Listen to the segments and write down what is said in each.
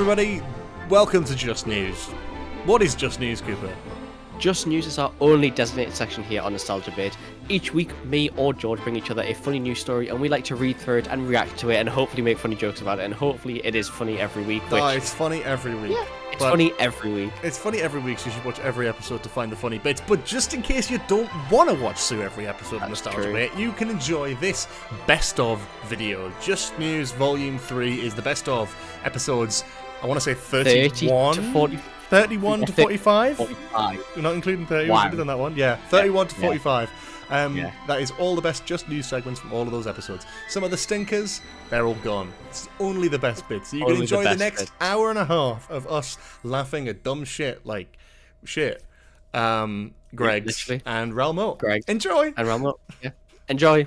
everybody, welcome to Just News. What is Just News, Cooper? Just News is our only designated section here on Nostalgia Bait. Each week, me or George bring each other a funny news story, and we like to read through it and react to it, and hopefully make funny jokes about it, and hopefully it is funny every week. It's funny every week. Yeah, it's funny every week. It's funny every week, so you should watch every episode to find the funny bits. But just in case you don't want to watch through every episode of Nostalgia Bait, you can enjoy this best of video. Just News Volume 3 is the best of episodes, I want to say 31 to 40. 31 to 45? 45. We're not including 30, Wow. we should have done that one. Yeah, 31 to 45. Yeah. That is all the best Just News segments from all of those episodes. Some of the stinkers, they're all gone. It's only the best bits. So you can Only enjoy the next bits. hour and a half of us laughing at dumb shit like shit. Greg's Literally. and Ralmo. Greg. Enjoy! And Ramlo. Yeah. Enjoy.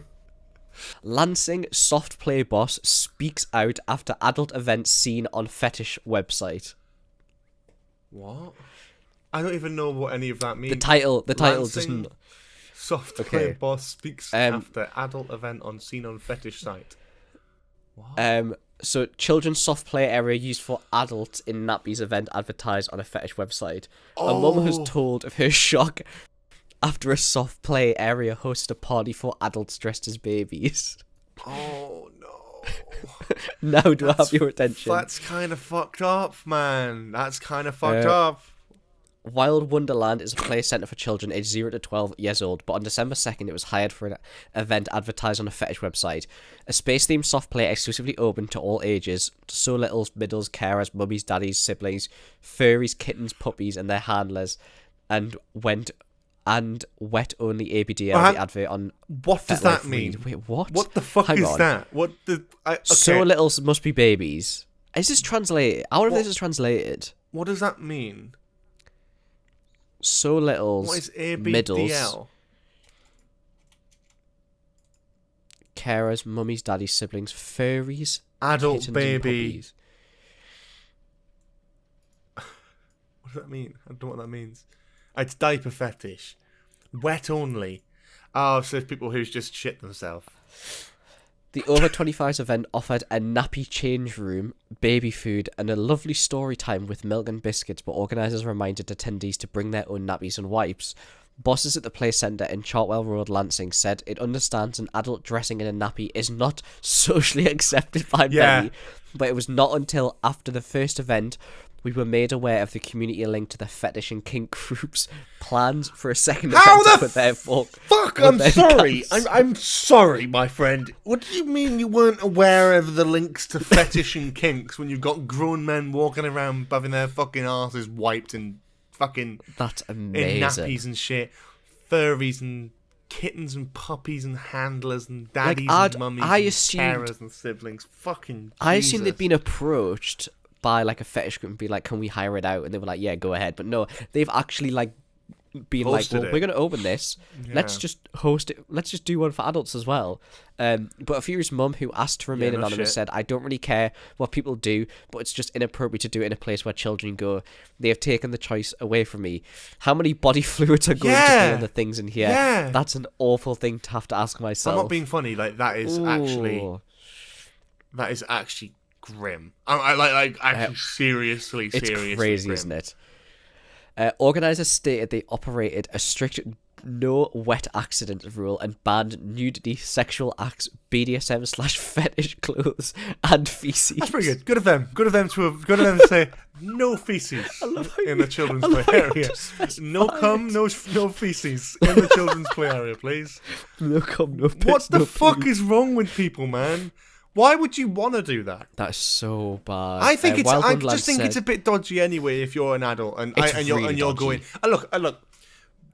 Lansing soft play boss speaks out after adult event seen on Fetish website. What? I don't even know what any of that means. The title Lansing doesn't. Soft Okay. play boss speaks after adult event seen on Fetish site. What? So children's soft play area used for adults in nappies event advertised on a Fetish website. A mum has told of her shock after a soft play area hosted a party for adults dressed as babies. Oh no. Now do I have your attention? That's kind of fucked up, man. That's kind of fucked up. Wild Wonderland is a play centre for children aged 0 to 12 years old, but on December 2nd it was hired for an event advertised on a Fetish website. A space-themed soft play exclusively open to all ages, so littles, middles, carers, mummies, daddies, siblings, furries, kittens, puppies and their handlers, and wet only ABDL the advert on. What does that mean? Wait, what? What the fuck Hang is on. that? What the? Okay. So littles must be babies. Is this translated? I wonder if this is translated. What does that mean? So littles. What is ABDL? Middles. Carers, mummies, daddies, siblings, furries, Adult kittens, baby. and puppies. What does that mean? I don't know what that means. It's diaper fetish. Wet only. Oh, so it's people who just shit themselves. The Over 25s event offered a nappy change room, baby food, and a lovely story time with milk and biscuits, but organisers reminded attendees to bring their own nappies and wipes. Bosses at the Play Centre in Chartwell Road, Lansing, said it understands an adult dressing in a nappy is not socially accepted by many, but it was not until after the first event we were made aware of the community link to the fetish and kink groups' plans for a second event with their Fuck, I'm sorry. I'm sorry, my friend. What do you mean you weren't aware of the links to fetish and kinks when you've got grown men walking around having their fucking asses wiped and fucking That's in amazing. nappies and shit, furries and kittens and puppies and handlers and daddies and mummies and carers and siblings. Fucking I assumed Jesus. they'd been approached by like a fetish group and be like, can we hire it out? And they were like, yeah, go ahead. But no, they've actually like been like, well, we're going to open this. Let's just host it. Let's just do one for adults as well. But a furious mum who asked to remain anonymous said, I don't really care what people do, but it's just inappropriate to do it in a place where children go. They have taken the choice away from me. How many body fluids are going to be on the things in here? Yeah. That's an awful thing to have to ask myself. I'm not being funny. Like that is actually grim. I like actually seriously It's crazy, grim. isn't it? Organisers stated they operated a strict no wet accident rule and banned nudity, sexual acts, BDSM/fetish clothes, and feces. That's pretty good. Good of them. Good of them to say no feces in the children's play area. No cum, no feces in the children's play area, please. No cum, no piss, What the no fuck pee. is wrong with people, man? Why would you want to do that? That's so bad. I think it's. Wild I Wonderland just think it's a bit dodgy anyway. If you're an adult and you're really going, dodgy. look,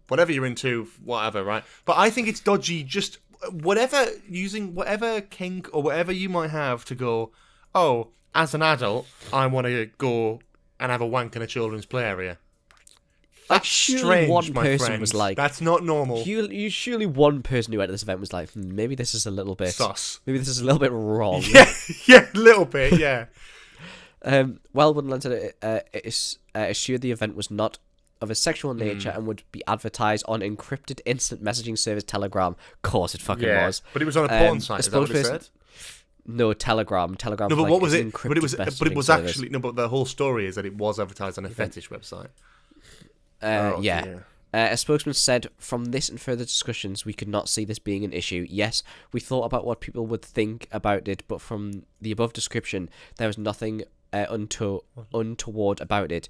whatever you're into, whatever, right? But I think it's dodgy. Just using whatever kink or whatever you might have to go. Oh, as an adult, I want to go and have a wank in a children's play area. That's strange, one my person friend. was like, that's not normal. You surely one person who went to this event was like, maybe this is a little bit Sus. Maybe this is a little bit wrong. Yeah, a little bit, yeah. Wild Wonderland said it assured the event was not of a sexual nature and would be advertised on encrypted instant messaging service Telegram. Of course it fucking was. But it was on a porn site, is that what it said? No, Telegram. Telegram's No, but like, what was it's an it? But it was. encrypted But it messaging was service. actually no. But the whole story is that it was advertised on a fetish website. Yeah. Dear. A spokesman said, "From this and further discussions, we could not see this being an issue. Yes, we thought about what people would think about it, but from the above description, there was nothing untoward about it.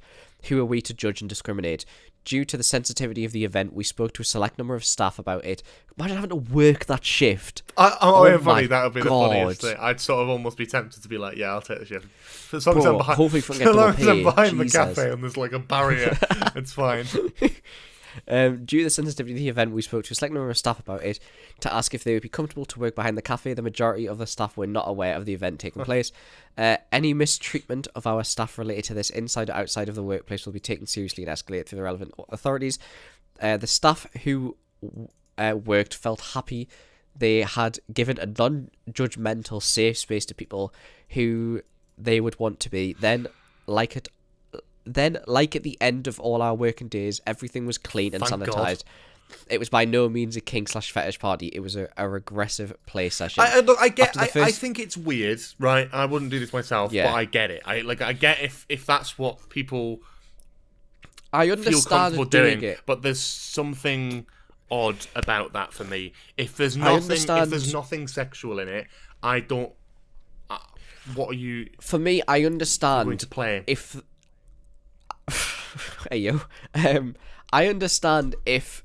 Who are we to judge and discriminate? Due to the sensitivity of the event, we spoke to a select number of staff about it. Imagine having to work that shift. Oh, my funny. That would be the God. funniest thing. I'd sort of almost be tempted to be like, yeah, I'll take the shift. As long as Bro, I'm behind, hopefully fucking as get long double as I'm pay. behind the Jesus. cafe and there's like a barrier, it's fine. Due to the sensitivity of the event, we spoke to a select number of staff about it to ask if they would be comfortable to work behind the cafe. The majority of the staff were not aware of the event taking place. Any mistreatment of our staff related to this inside or outside of the workplace will be taken seriously and escalated through the relevant authorities. The staff who worked felt happy they had given a non-judgmental safe space to people who they would want to be. Then, like at the end of all our working days, everything was clean and Thank sanitized. God. It was by no means a kink/fetish party. It was a regressive play session. Look, I get. After the I first- think it's weird, right? I wouldn't do this myself, Yeah. but I get it. I get if that's what people I feel understand comfortable doing doing, it. but there's something odd about that for me. If there's I nothing, if understand- there's nothing sexual in it, I don't. What are you For me, I going understand to play? if. Hey yo, I understand if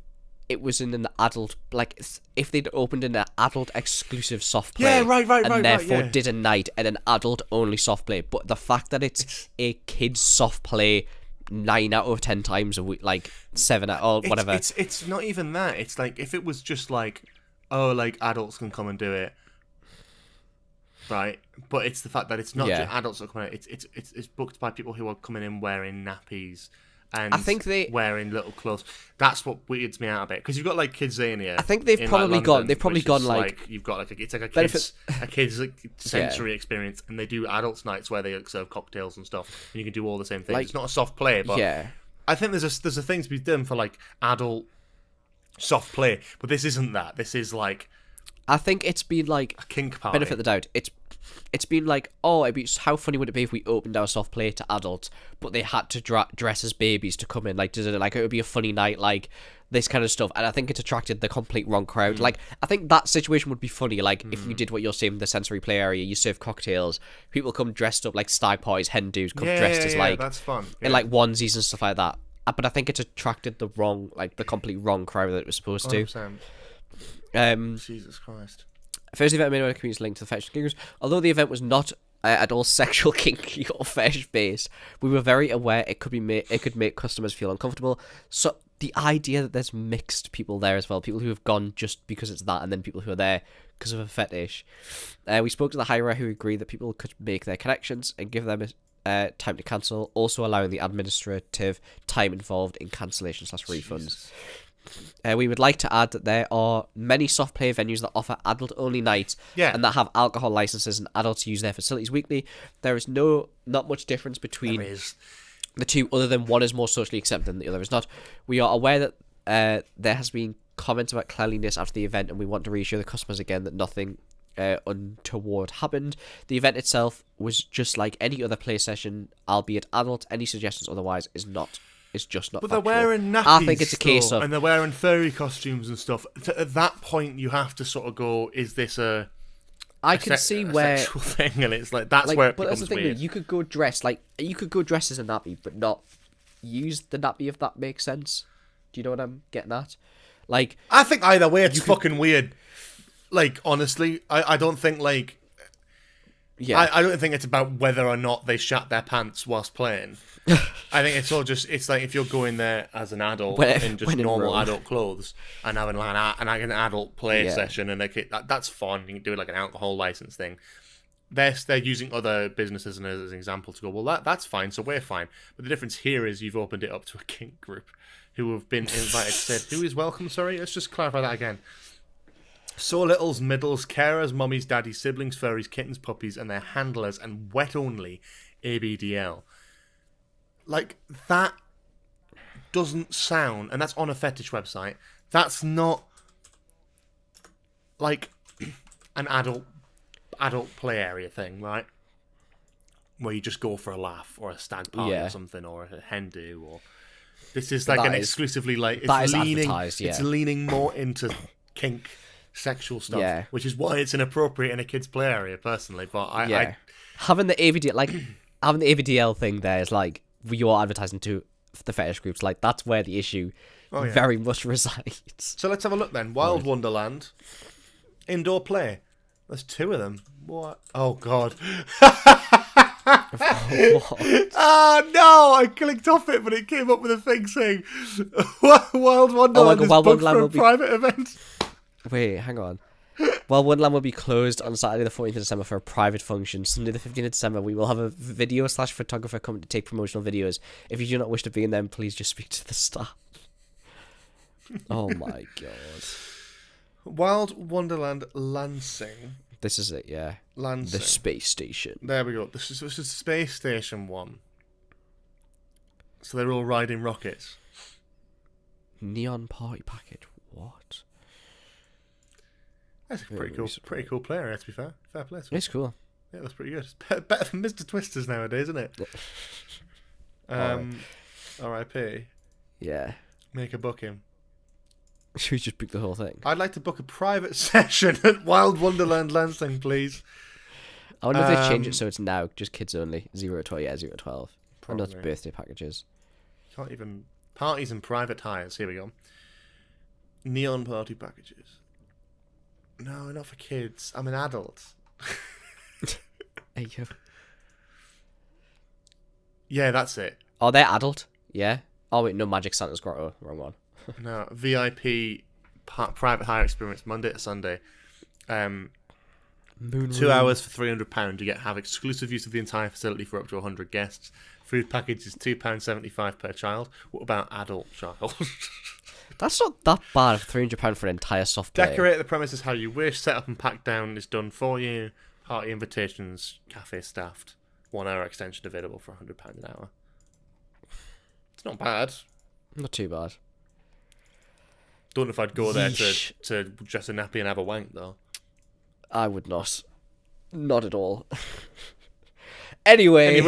it was in an adult, like if they'd opened in an adult exclusive soft play, Yeah, right, and therefore yeah. did a night and an adult only soft play. But the fact that it's a kids soft play 9 out of 10 times a week, like 7 out or whatever. It's not even that. It's like if it was just like, oh, like adults can come and do it, right? But it's the fact that it's not Yeah. just adults that come in. It's booked by people who are coming in wearing nappies and I think wearing little clothes. That's what weirds me out a bit because you've got like Kidzania. I think they've in, probably like, gone. London, They've probably which gone is, like you've got like it's like a benefit- kids like sensory experience, and they do adults nights where they like, serve cocktails and stuff, and you can do all the same things. Like- It's not a soft play, but yeah. I think there's a thing to be done for like adult soft play, but this isn't that. This is like I think it's been like a kink party. benefit of the doubt. It's been like, oh, how funny would it be if we opened our soft play to adults, but they had to dress as babies to come in? Like, does it like it would be a funny night, like this kind of stuff? And I think it's attracted the complete wrong crowd. Like, I think that situation would be funny. Like, if you did what you're saying with the sensory play area, you serve cocktails, people come dressed up like stag parties, hen dos, come dressed as like that's fun. in like onesies and stuff like that. But I think it's attracted the wrong, like the complete wrong crowd that it was supposed to. 100%. Jesus Christ. First event made on a community linked to the fetish kinkers. Although the event was not at all sexual, kinky, or fetish based, we were very aware it could make customers feel uncomfortable. So the idea that there's mixed people there as well, people who have gone just because it's that, and then people who are there because of a fetish. We spoke to the hirer who agreed that people could make their connections and give them time to cancel, also allowing the administrative time involved in cancellation/refunds. We would like to add that there are many soft play venues that offer adult-only nights and that have alcohol licenses, and adults use their facilities weekly. There is not much difference between the two, other than one is more socially accepted than the other is not. We are aware that there has been comments about cleanliness after the event, and we want to reassure the customers again that nothing untoward happened. The event itself was just like any other play session, albeit adult. Any suggestions otherwise is just not. But factual. they're wearing nappies. I think it's a case of, and they're wearing furry costumes and stuff. At that point, you have to sort of go, "Is this a?" I can see where sexual thing, and it's like that's like, where it but that's becomes the thing. weird. Though, you could go dress as a nappy, but not use the nappy, if that makes sense. Do you know what I'm getting at? Like, I think either way, it's fucking weird. Like, honestly, I don't think like. yeah, I don't think it's about whether or not they shat their pants whilst playing. I think it's all just, it's like if you're going there as an adult in just normal Rome. adult clothes and having like an adult play session, and that's fun. You can do like an alcohol license thing. They're using other businesses as an example to go, well, that's fine, so we're fine. But the difference here is you've opened it up to a kink group who have been invited. Said, who is welcome? Sorry, let's just clarify that again. So littles, middles, carers, mummies, daddies, siblings, furries, kittens, puppies, and their handlers, and wet only ABDL. Like, that doesn't sound, and that's on a fetish website, that's not like an adult adult play area thing, right? Where you just go for a laugh or a stag party or something, or a hen do, or this is like exclusively like it's leaning. It's leaning more into kink, sexual stuff, which is why it's inappropriate in a kids' play area, personally. But I having the AVDL thing there is like you are advertising to the fetish groups. Like that's where the issue very much resides. So let's have a look then. Wild Wonderland, indoor play. There's 2 of them. What? Oh god. Oh no! I clicked off it, but it came up with a thing saying Wild Wonderland is booked for a private event. Wait, hang on. Wild Wonderland will be closed on Saturday the 14th of December for a private function. Sunday the 15th of December, we will have a video/photographer come to take promotional videos. If you do not wish to be in them, please just speak to the staff. Oh my god. Wild Wonderland Lansing. This is it, yeah. Lansing. The space station. There we go. This is Space Station 1. So they're all riding rockets. Neon party package. What? That's a pretty cool play area, to be fair. Fair play. It's cool. Yeah, that's pretty good. It's better than Mr. Twisters nowadays, isn't it? R.I.P. Yeah. Make a booking. Should we just book the whole thing? I'd like to book a private session at Wild Wonderland Lansing, please. I wonder if they change it so it's now just kids only. 0 to 12, yeah, 0 to 12. And those birthday packages. Can't even... Parties and private hires. Here we go. Neon party packages. No, not for kids. I'm an adult. There you go. Yeah, that's it. Oh, they're adult? Yeah. Oh, wait, no, Magic Santa's Grotto. Wrong one. No, VIP private hire experience, Monday to Sunday. 2 hours for £300. You have exclusive use of the entire facility for up to 100 guests. Food package is £2.75 per child. What about adult child? That's not that bad. £300 for an entire soft play. Decorate the premises how you wish. Set up and pack down is done for you. Party invitations, cafe staffed. 1 hour extension available for £100 an hour. It's not bad. Not too bad. Don't know if I'd go there to dress a nappy and have a wank, though. I would not. Not at all. Anyway.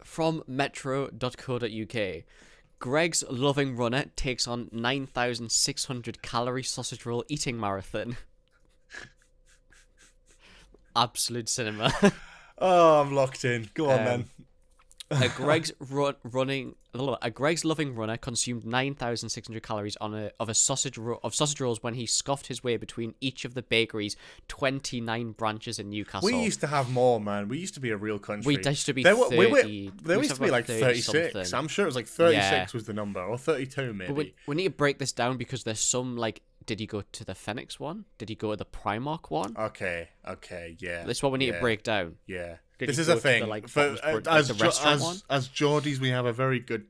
From metro.co.uk. Greg's Loving Runner takes on 9,600 calorie sausage roll eating marathon. Absolute cinema. Oh, I'm locked in. Go on, then. A Greg's Loving Runner consumed 9,600 calories of sausage rolls when he scoffed his way between each of the bakery's 29 branches in Newcastle. We used to have more, man. We used to be a real country. We used to be 30. There used to be like 36. Something. I'm sure it was like 36 was the number, or 32 maybe. But we need to break this down because there's some like. Did he go to the Phoenix one? Did he go to the Primark one? Okay, yeah. This is what we need to break down. Yeah. This is a thing. As Geordies, we have a very good...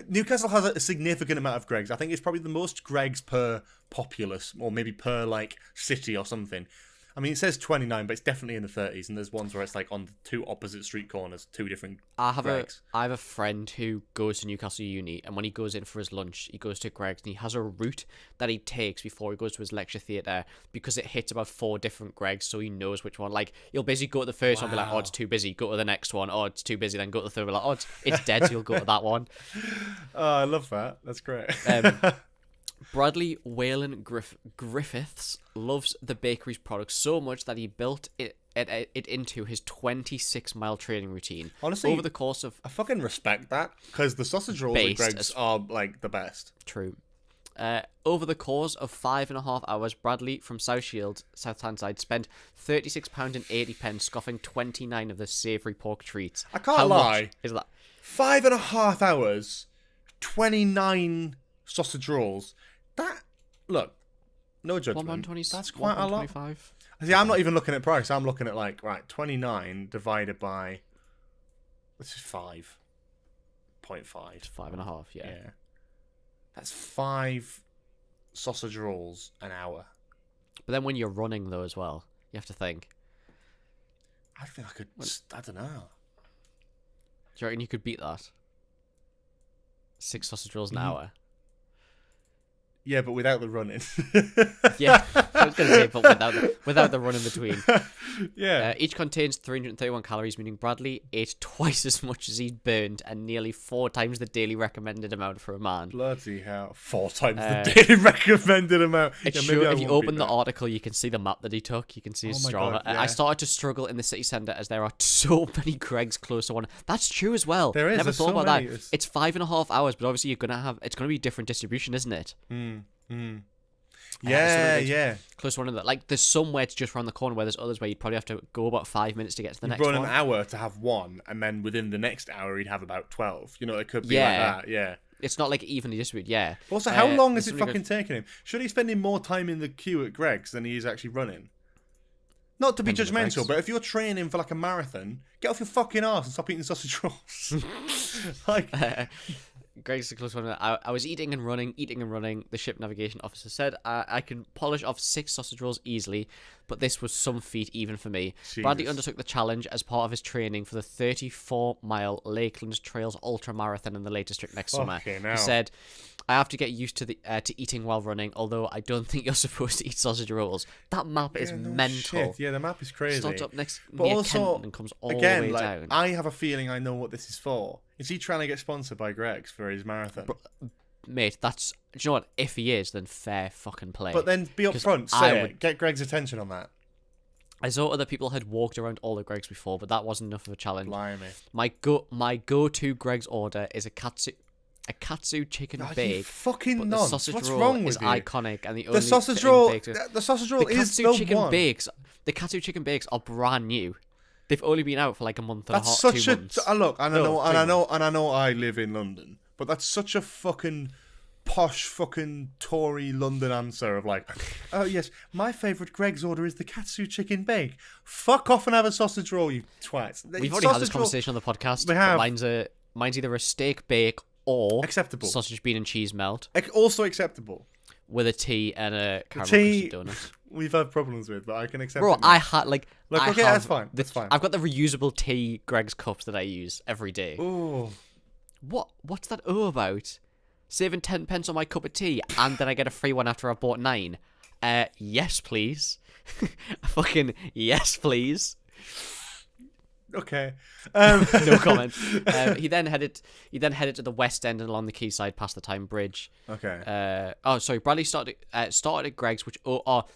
Newcastle has a significant amount of Greggs. I think it's probably the most Greggs per populace, or maybe per like city or something. I mean, it says 29, but it's definitely in the 30s, and there's ones where it's like on the 2 opposite street corners, 2 different Greggs. I have a friend who goes to Newcastle Uni, and when he goes in for his lunch, he goes to Greggs, and he has a route that he takes before he goes to his lecture theatre, because it hits about 4 different Greggs, so he knows which one. Like, he'll basically go to the first one and be like, oh, it's too busy, go to the next one, oh, it's too busy, then go to the third one, like, oh, it's dead, so you'll go to that one. Oh, I love that. That's great. Bradley Whalen Griffiths loves the bakery's products so much that he built it into his 26-mile training routine. Honestly, over the course of... I fucking respect that, because the sausage rolls at Greggs are, like, the best. True. Over the course of 5.5 hours, Bradley from South Shields, South Tyneside, spent £36.80 scoffing 29 of the savoury pork treats. I can't lie. How much is that? 5.5 hours, 29 sausage rolls. That, look, no judgment. That's quite a lot. See, I'm not even looking at price. I'm looking at like, right, 29 divided by, this is 5.5. It's 5.5, yeah. That's 5 sausage rolls an hour. But then when you're running though as well, you have to think. I think I could, I don't know. Do you reckon you could beat that? 6 sausage rolls an hour? Yeah, but without the running. Yeah, I was going to say, but without the run in between. Yeah. Each contains 331 calories, meaning Bradley ate twice as much as he'd burned and nearly 4 times the daily recommended amount for a man. Bloody hell. 4 times the daily recommended amount. It's Yeah, sure, if you open the article, you can see the map that he took. You can see his my Strava. God, yeah. I started to struggle in the city centre as there are so many Greggs close to one. That's true as well. There is. Never There's thought so about many. that. It's 5.5 hours, but obviously it's gonna be different distribution, isn't it? Yeah. Close to one another. Like there's somewhere it's just around the corner where there's others where you'd probably have to go about 5 minutes to get to the next Run one. an hour to have one, and then within the next hour he'd have about 12. You know, it could be Yeah. like that. Yeah. It's not like evenly distributed. Yeah. Also, how long is there's it somebody fucking taking him? Should he spending more time in the queue at Greg's than he is actually running? Not to be Depends on the judgmental, Greggs. but if you're training for like a marathon, get off your fucking arse and stop eating sausage rolls. Like, Greg's the close one. I was eating and running. The ship navigation officer said I can polish off 6 sausage rolls easily, but this was some feat even for me. Bradley undertook the challenge as part of his training for the 34-mile Lakeland Trails Ultra Marathon in the Lake District next summer. hell. He said, I have to get used to to eating while running, although I don't think you're supposed to eat sausage rolls. That map is mental. shit. Yeah, the map is crazy. Starts up next But near also, Kenton and comes all again, the way like, down. I have a feeling I know what this is for. Is he trying to get sponsored by Greg's for his marathon? Mate, that's... Do you know what? If he is, then fair fucking play. But then be 'Cause upfront, I say it. would- Get Greg's attention on that. I saw other people had walked around all the Greggs before, but that wasn't enough of a challenge. Blimey. My go-to Greg's order is a katsu chicken Oh, you bake. fucking But the nonce. sausage What's roll wrong is with you? iconic, and the only sausage thing roll. baked with- The sausage roll the is katsu the chicken one. bakes. The katsu chicken bakes are brand new. They've only been out for like a month and a That's half, such 2 a months. look, and No, I 2 know, and I know I live in London, but that's such a fucking posh fucking Tory London answer of like, oh yes, my favourite Greg's order is the katsu chicken bake. Fuck off and have a sausage roll, you twats. We've already had this conversation on the podcast. We have. But mine's either a steak bake or Acceptable. sausage, bean, and cheese melt Also acceptable. with a tea and a caramel Tea, custard donut. we've had problems with, but I can accept Bro, it now. I had like. Look, I okay, have that's fine. That's fine. I've got the reusable tea Greg's cups that I use every day. Ooh. What's that about? Saving 10 pence on my cup of tea, and then I get a free one after I bought 9. Yes, please. Fucking yes, please. Okay. No comment. He then headed to the West End and along the quayside past the Tyne Bridge. Okay. Bradley started at Greg's,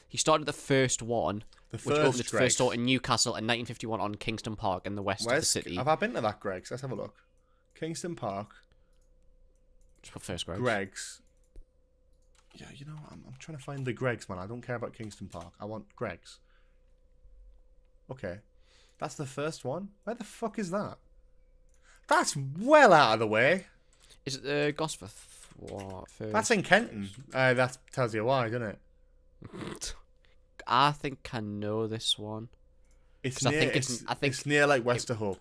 he started the first one, which opened its first store in Newcastle in 1951 on Kingston Park in the west of the city. Have I been to that Greg's? Let's have a look. Kingston Park. Just put first Greg's. Greg's. Yeah, you know, I'm trying to find the Greg's, man. I don't care about Kingston Park. I want Greg's. Okay. That's the first one? Where the fuck is that? That's well out of the way. Is it Gosforth? What? First? That's in Kenton. That tells you why, doesn't it? I think I know this one. It's 'Cause near, I think it's near like Westerhope.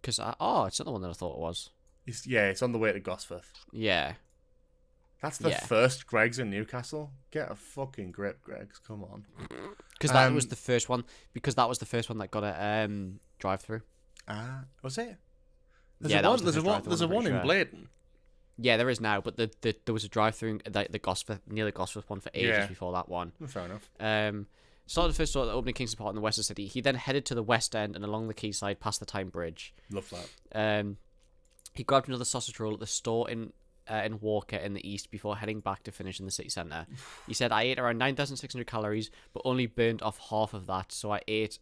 Because it's not the one that I thought it was. It's on the way to Gosforth. Yeah. That's the first Greg's in Newcastle. Get a fucking grip, Greg's. Come on. Because that was the first one. Because that was the first one that got a drive-through. Was it? There's a one in Britton. Yeah, there is now, but there was a drive-through the Gosforth, near the Gosforth one for ages before that one. Fair enough. Started the first store at the opening Kingston Park in the west of the city. He then headed to the West End and along the quayside past the Tyne Bridge. Love that. He grabbed another sausage roll at the store in Walker in the east before heading back to finish in the city centre. He said, I ate around 9,600 calories, but only burned off half of that, so I ate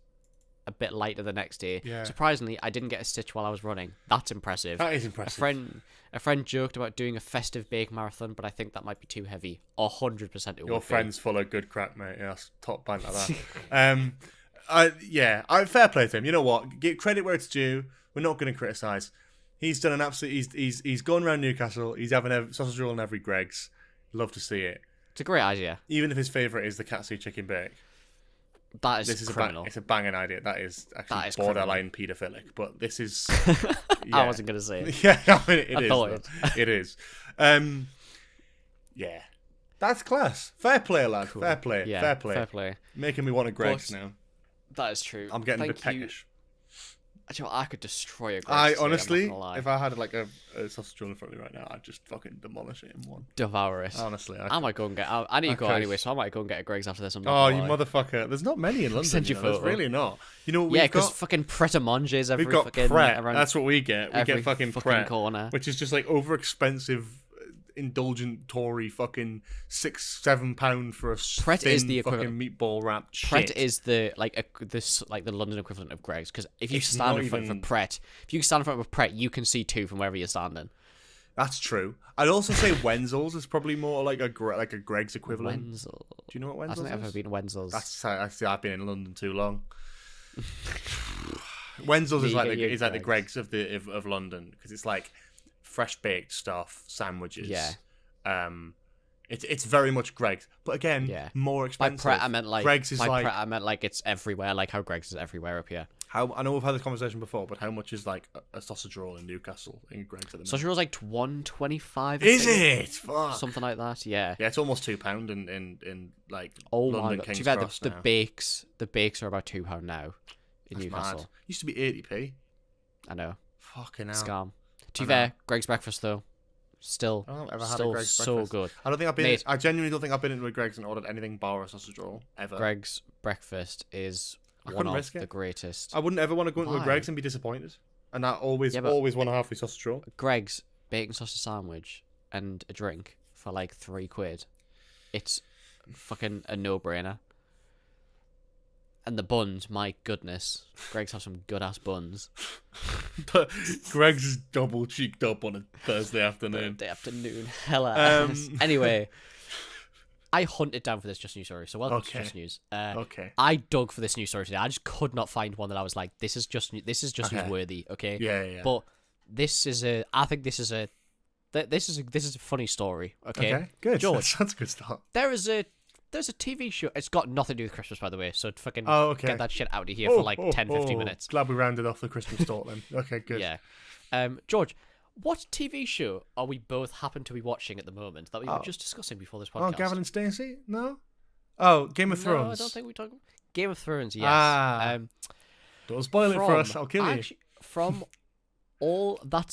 a bit lighter the next day. Yeah. Surprisingly, I didn't get a stitch while I was running. That's impressive. That is impressive. A friend joked about doing a festive bake marathon, but I think that might be too heavy. 100% it Your would friend's full of good crap, mate. Yeah, that's top banter that. Fair play to him. You know what? Give credit where it's due. We're not going to criticise. He's done an absolute. He's gone around Newcastle. He's having a sausage roll in every Greg's. Love to see it. It's a great idea. Even if his favourite is the katsu chicken bake. That is criminal. It's a banging idea. That is actually borderline paedophilic. But this is. I wasn't going to say it. Yeah, I mean, it I is. thought it. It is. Yeah. That's class. Fair play, lad. Cool. Fair play. Yeah, Fair play. fair play. Making me want a Greg's now. That is true. I'm getting a bit Thank you. peckish. You know, I could destroy a Greggs I today, honestly, I'm not gonna lie. if I had like a sausage roll in front of me right now, I'd just fucking demolish it in one. Devour it. Honestly, I might go and get. I need to go Okay. anyway, so I might go and get a Greggs after this. I'm not Oh, gonna you lie. motherfucker! There's not many in London. Send you There's photo. really not. You know, Yeah, we've because got fucking Pret a Manger's every we've got fucking Pret. around That's what we get. We every get fucking fucking Pret, corner. which is just like over expensive, indulgent Tory fucking £6-7 for a Pret thin is the fucking equivalent. meatball wrapped Pret shit. is the the London equivalent of Greggs, because if you It's stand not in front even- of a Pret, if you stand in front of a Pret, you can see two from wherever you're standing. That's true. I'd also say Wenzel's is probably more like a Greggs equivalent. Wenzel. Do you know what I Wenzel's don't think I've is? ever been to Wenzel's. I've been in London too long. Wenzel's is Yeah, like you the, get is like the Greggs. Greggs of London, because it's like fresh baked stuff, sandwiches. Yeah. It's very much Greggs, but again, Yeah. more By expensive. Pret, I meant like Greggs is by like Pret, I meant like it's everywhere, like how Greggs is everywhere up here. how I know we've had this conversation before, but how much is like a sausage roll in Newcastle in Greggs at the minute? Sausage roll's like $1.25. Is it? Fuck. Something like that. Yeah. Yeah, it's almost £2 in like Oh London my god. To King's be fair, Cross the now. bakes are about £2 now in That's Newcastle. mad. Used to be 80p. I know. Fucking hell. Scam. To I be fair, Greg's breakfast though, still, I've never had a still Greggs so breakfast. good. I don't think I've been. Mate. I genuinely don't think I've been into a Greggs and ordered anything bar a sausage roll ever. Greg's breakfast is I one couldn't of risk it. the greatest. I wouldn't ever want to go into a Why? Greggs and be disappointed. And I always Yeah, but- want to have the sausage roll. Greg's bacon sausage sandwich and a drink for like £3. It's fucking a no-brainer. And the buns, my goodness, Greg's have some good ass buns. But Greggs is double cheeked up on a Thursday afternoon. Thursday afternoon, hella Um, ass. Anyway, I hunted down for this Just News story, so welcome Okay. to Just News. Okay. I dug for this news story today. I just could not find one that I was like, this is just News Okay. worthy. Okay. Yeah. But this is a. I think this is a. This is a funny story. Okay. Good. George. That's a good start. There's a TV show. It's got nothing to do with Christmas, by the way. So fucking Oh, okay. get that shit out of here for like 10, 15 minutes. Glad we rounded off the Christmas talk then. Okay, good. Yeah. George, what TV show are we both happen to be watching at the moment that we were just discussing before this podcast? Oh, Gavin and Stacey? No? Oh, Game of Thrones. No, I don't think we talk. Game of Thrones. Yes. Ah. Don't spoil it for us. I'll kill you. From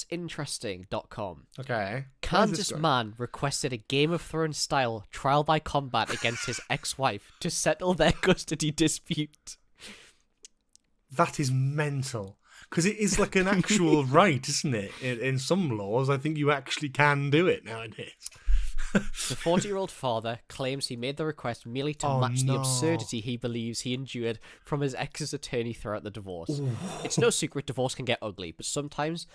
allthat'sinteresting.com. Okay. Kansas man requested a Game of Thrones style trial by combat against his ex-wife to settle their custody dispute. That is mental. Because it is like an actual right, isn't it? In some laws, I think you actually can do it nowadays. The 40-year-old father claims he made the request merely to match the absurdity he believes he endured from his ex's attorney throughout the divorce. It's no secret divorce can get ugly, but sometimes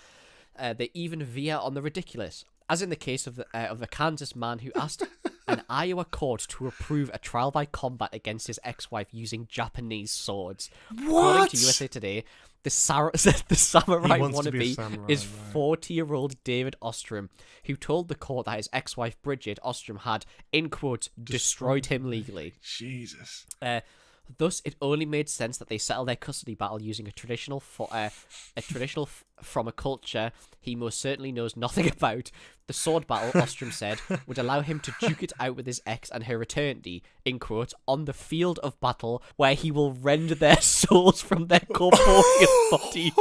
they even veer on the ridiculous. As in the case of the Kansas man who asked an Iowa court to approve a trial by combat against his ex-wife using Japanese swords. According to USA Today, the samurai wants to be a wannabe samurai, is right. 40-year-old David Ostrom, who told the court that his ex-wife Bridget Ostrom had, in quote, destroyed him legally. Jesus. Thus, it only made sense that they settle their custody battle using a traditional from a culture he most certainly knows nothing about. The sword battle, Ostrom said, would allow him to duke it out with his ex and her eternity, in quote, on the field of battle, where he will rend their souls from their corporeal bodies.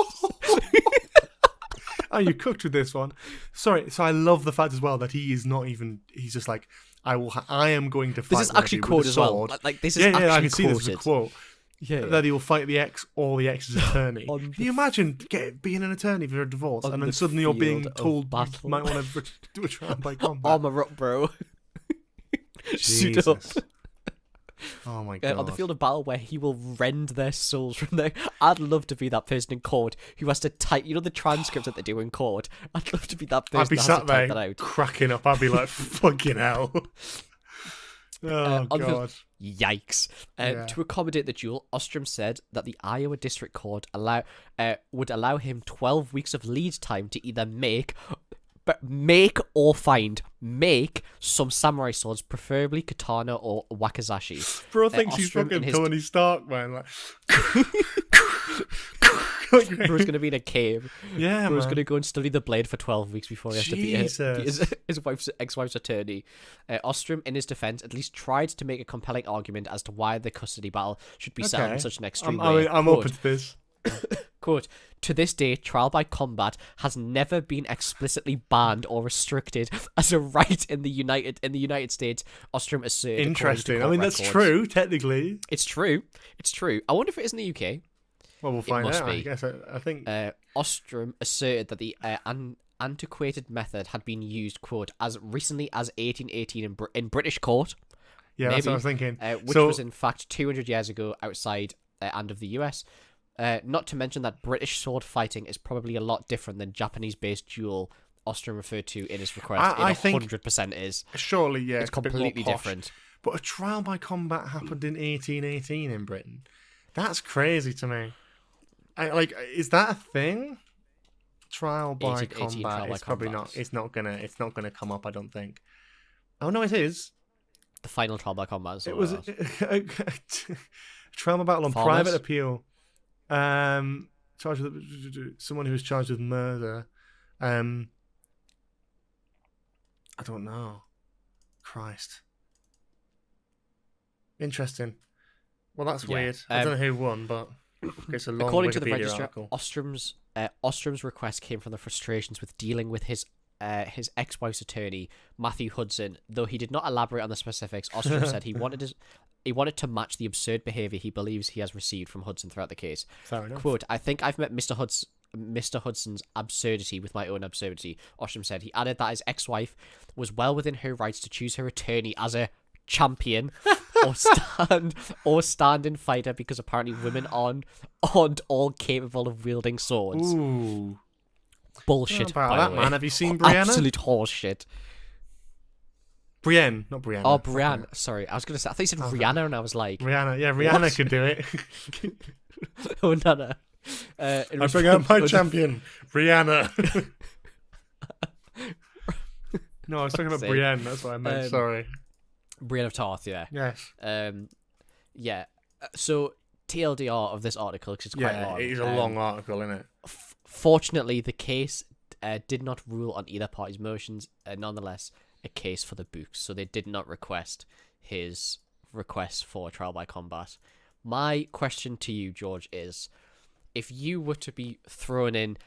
Oh, you cooked with this one. Sorry. So I love the fact as well that he is not even. He's just like, I am going to fight. This is actually with quoted a as well. sword. Like this is yeah, actually I can see quoted. this as a quote. Yeah. That he will fight the ex or the ex's attorney. On Can you imagine being an attorney for a divorce and then the suddenly you're being field of told you battle. might want to do a trial by combat? Armor up, bro. Suit up. Jesus. Oh my god. On the field of battle where he will rend their souls from their... I'd love to be that person in court who has to type... You know the transcripts that they do in court? I'd love to be that person I'd be that has sat to type that there out. cracking up. I'd be like, fucking hell. Oh on the god. Yikes. Yeah. To accommodate the duel, Ostrom said that the Iowa District Court would allow him 12 weeks of lead time to either make some samurai swords, preferably katana or wakizashi. Bro thinks he's Ostrom fucking and his- Tony Stark, man. Like, Bro's going to be in a cave. yeah, Bro's man. going to go and study the blade for 12 weeks before he has to be his ex-wife's attorney. Ostrom, in his defense, at least tried to make a compelling argument as to why the custody battle should be settled in such an extreme way. I'm Quote, open to this. Quote, to this day, trial by combat has never been explicitly banned or restricted as a right in the United States, Ostrom asserted. Interesting. I mean, that's true, technically. It's true. It's true. I wonder if it is in the UK. Well, we'll find out, be. I guess. I think... Ostrom asserted that the antiquated method had been used, quote, as recently as 1818 in British court. Yeah, maybe, that's what I was thinking. Which was, in fact, 200 years ago outside and of the US. Not to mention that British sword fighting is probably a lot different than Japanese-based duel Ostrom referred to in his request. I think 100% is. Surely, yeah. It's completely different. But a trial by combat happened in 1818 in Britain. That's crazy to me. Is that a thing? Trial by combat. It's probably not. It's not gonna come up, I don't think. Oh no, it is. The final trial by combat. It was a trial by battle on private appeal. Charged with someone who was charged with murder. I don't know. Christ. Interesting. Well, that's weird. I don't know who won, but it's a long according Wikipedia to the register, article. Ostrom's request came from the frustrations with dealing with his ex-wife's attorney, Matthew Hudson. Though he did not elaborate on the specifics, Ostrom said he wanted to match the absurd behaviour he believes he has received from Hudson throughout the case. Fair enough. Quote, I think I've met Mr. Hudson's absurdity with my own absurdity, Ostrom said. He added that his ex-wife was well within her rights to choose her attorney as a champion or stand-in fighter because apparently women aren't all capable of wielding swords. Ooh. Bullshit. About that, man. Have you seen Brianna? Absolute horseshit. Brienne, not Brianna. Oh, Brianna. Sorry, I was going to say, I thought you said Rihanna, and I was like... Rihanna, yeah, Rihanna could do it. Oh, no. I bring out my champion, Rihanna. No, I was talking about Brienne, that's what I meant, sorry. Brienne of Tarth, yeah. Yes. Yeah. So, TLDR of this article, because it's quite long. It is a long article, isn't it? Fortunately, the case did not rule on either party's motions. Nonetheless, a case for the books, so they did not request his request for trial by combat. My question to you, George, is if you were to be thrown in,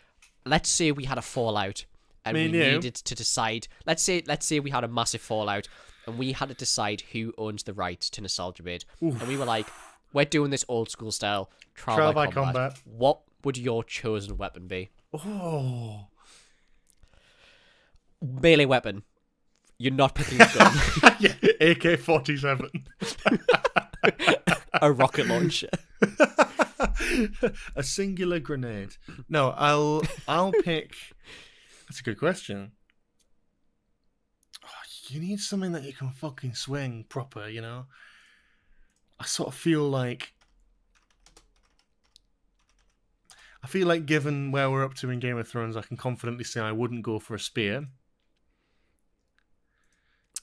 let's say we had a fallout and we needed to decide, let's say we had a massive fallout and we had to decide who owns the right to nostalgia bid. And we were like, we're doing this old school style trial by combat. What would your chosen weapon be? Oh, melee weapon. You're not picking a gun. Yeah, AK-47. A rocket launcher. A singular grenade. No, I'll pick. That's a good question. Oh, you need something that you can fucking swing proper, you know? I sort of feel like given where we're up to in Game of Thrones, I can confidently say I wouldn't go for a spear.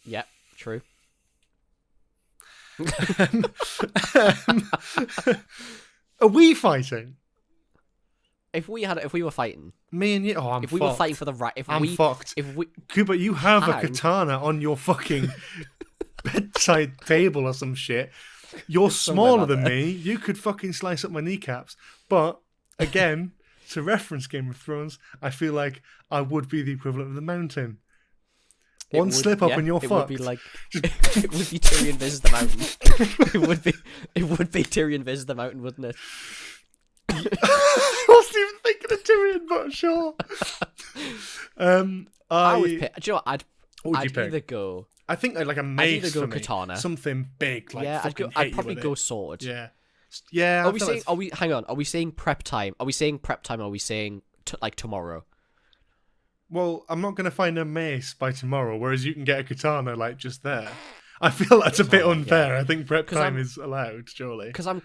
Yeah, true. Are we fighting? If we were fighting, me and you. Oh, if we were fighting for the right, I'm fucked. But you have a katana on your fucking bedside table or some shit. You're smaller than me. You could fucking slice up my kneecaps. But again, to reference Game of Thrones, I feel like I would be the equivalent of the mountain. One slip up and you're fucked. Would be like it would be Tyrion versus the mountain. It would be Tyrion versus the mountain, wouldn't it? I wasn't even thinking of Tyrion, but sure. I would pick. Do you know what? I'd pick? either go. I think like a mace. I'd either go for me. katana, something big. Like I'd probably go sword. Yeah. Yeah. Hang on. Are we saying prep time? Are we saying prep time? Or are we saying like tomorrow? Well, I'm not going to find a mace by tomorrow, whereas you can get a katana like just there. I feel that's a bit unfair. Yeah. I think prep time is allowed, surely. Because I'm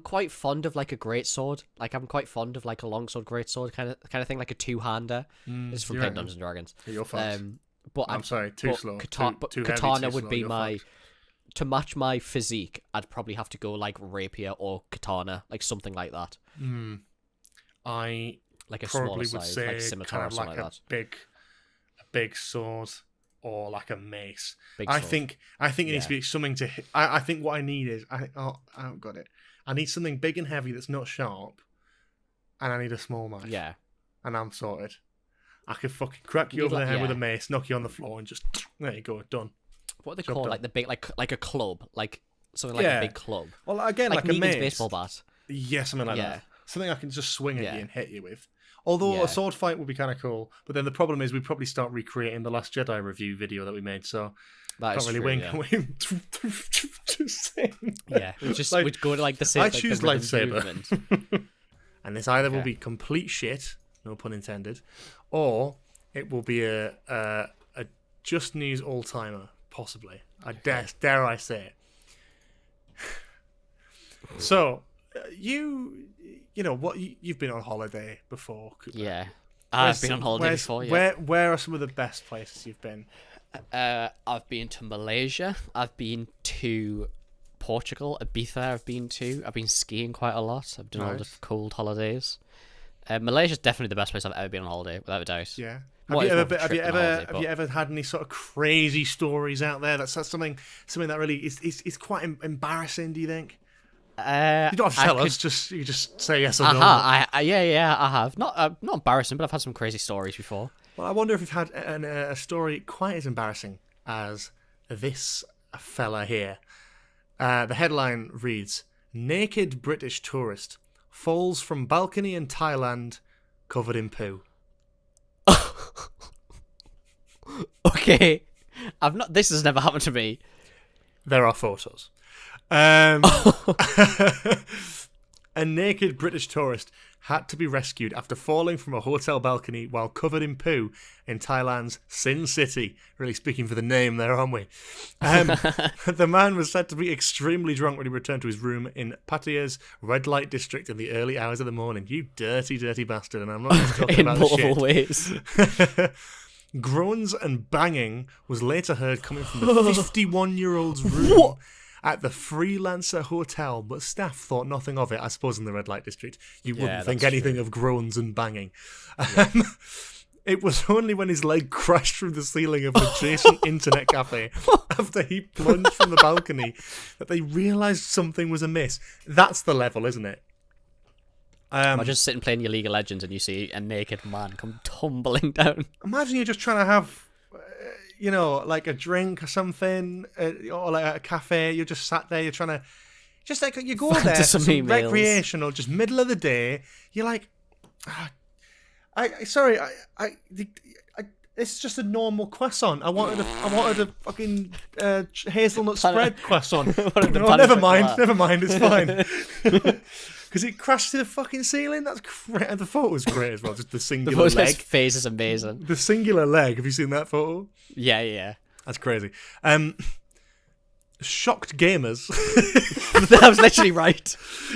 quite fond of like a greatsword. Like I'm quite fond of like a longsword, greatsword kind of thing, like a two-hander. This is from playing Dungeons and Dragons. You're fucked. But I'm sorry, too slow. Katana would be my to match my physique. I'd probably have to go like rapier or katana, like something like that. I like a probably smaller would size, say like scimitar kind of or something like that. A big sword or like a mace. Big I sword. think it needs to be something to hit. I think what I need is I haven't got it. I need something big and heavy that's not sharp, and I need a small knife. Yeah. And I'm sorted. I could fucking crack you over the head with a mace, knock you on the floor, and just there you go, done. What are they Job called? done. Like the big, like a club, like something like a big club. Well, again, like a Negan's mace. baseball bat. Yeah, something like Yeah. that. Something I can just swing at you and hit you with. Although a sword fight would be kind of cool, but then the problem is we probably start recreating the Last Jedi review video that we made, so That can't is really true, win. Just saying. Yeah, we'd go to like the same. I like, choose the rhythm lightsaber. movement. And this either will be complete shit, no pun intended, or it will be a just news all timer, possibly. I dare I say it. So, you know what? You've been on holiday before. Cooper. Yeah, I've been on holiday before. Yeah. Where are some of the best places you've been? I've been to Malaysia. I've been to Portugal, Ibiza. I've been skiing quite a lot. I've done all the cold holidays. Malaysia's definitely the best place I've ever been on holiday, without a doubt. Yeah. Have you ever had any sort of crazy stories out there? That's something that really is quite embarrassing. Do you think? You don't have to tell us. You just say yes or no. I have. Not embarrassing, but I've had some crazy stories before. Well, I wonder if you've had a story quite as embarrassing as this fella here. The headline reads: "Naked British tourist falls from balcony in Thailand, covered in poo." Okay, This has never happened to me. There are photos. A naked British tourist had to be rescued after falling from a hotel balcony while covered in poo in Thailand's Sin City. Really speaking for the name there, aren't we? The man was said to be extremely drunk when he returned to his room in Pattaya's red light district in the early hours of the morning. You dirty, dirty bastard. And I'm not just talking in about multiple shit. ways. Groans and banging was later heard coming from the 51-year-old's room at the Freelancer Hotel, but staff thought nothing of it. I suppose in the red light district, you wouldn't think anything of groans and banging. It was only when his leg crashed through the ceiling of an adjacent internet cafe after he plunged from the balcony that they realised something was amiss. That's the level, isn't it? Imagine sitting playing your League of Legends and you see a naked man come tumbling down. Imagine you're just trying to have, like a drink or something, or like a cafe. You're just sat there. You're trying to, just like you go there, for some recreational, just middle of the day. You're like, it's just a normal croissant. I wanted a fucking hazelnut spread croissant. No, never mind. It's fine. Because it crashed to the fucking ceiling. That's great. And the photo was great as well. Just the singular leg. His face is amazing. The singular leg. Have you seen that photo? Yeah. That's crazy. Shocked gamers. That was literally right.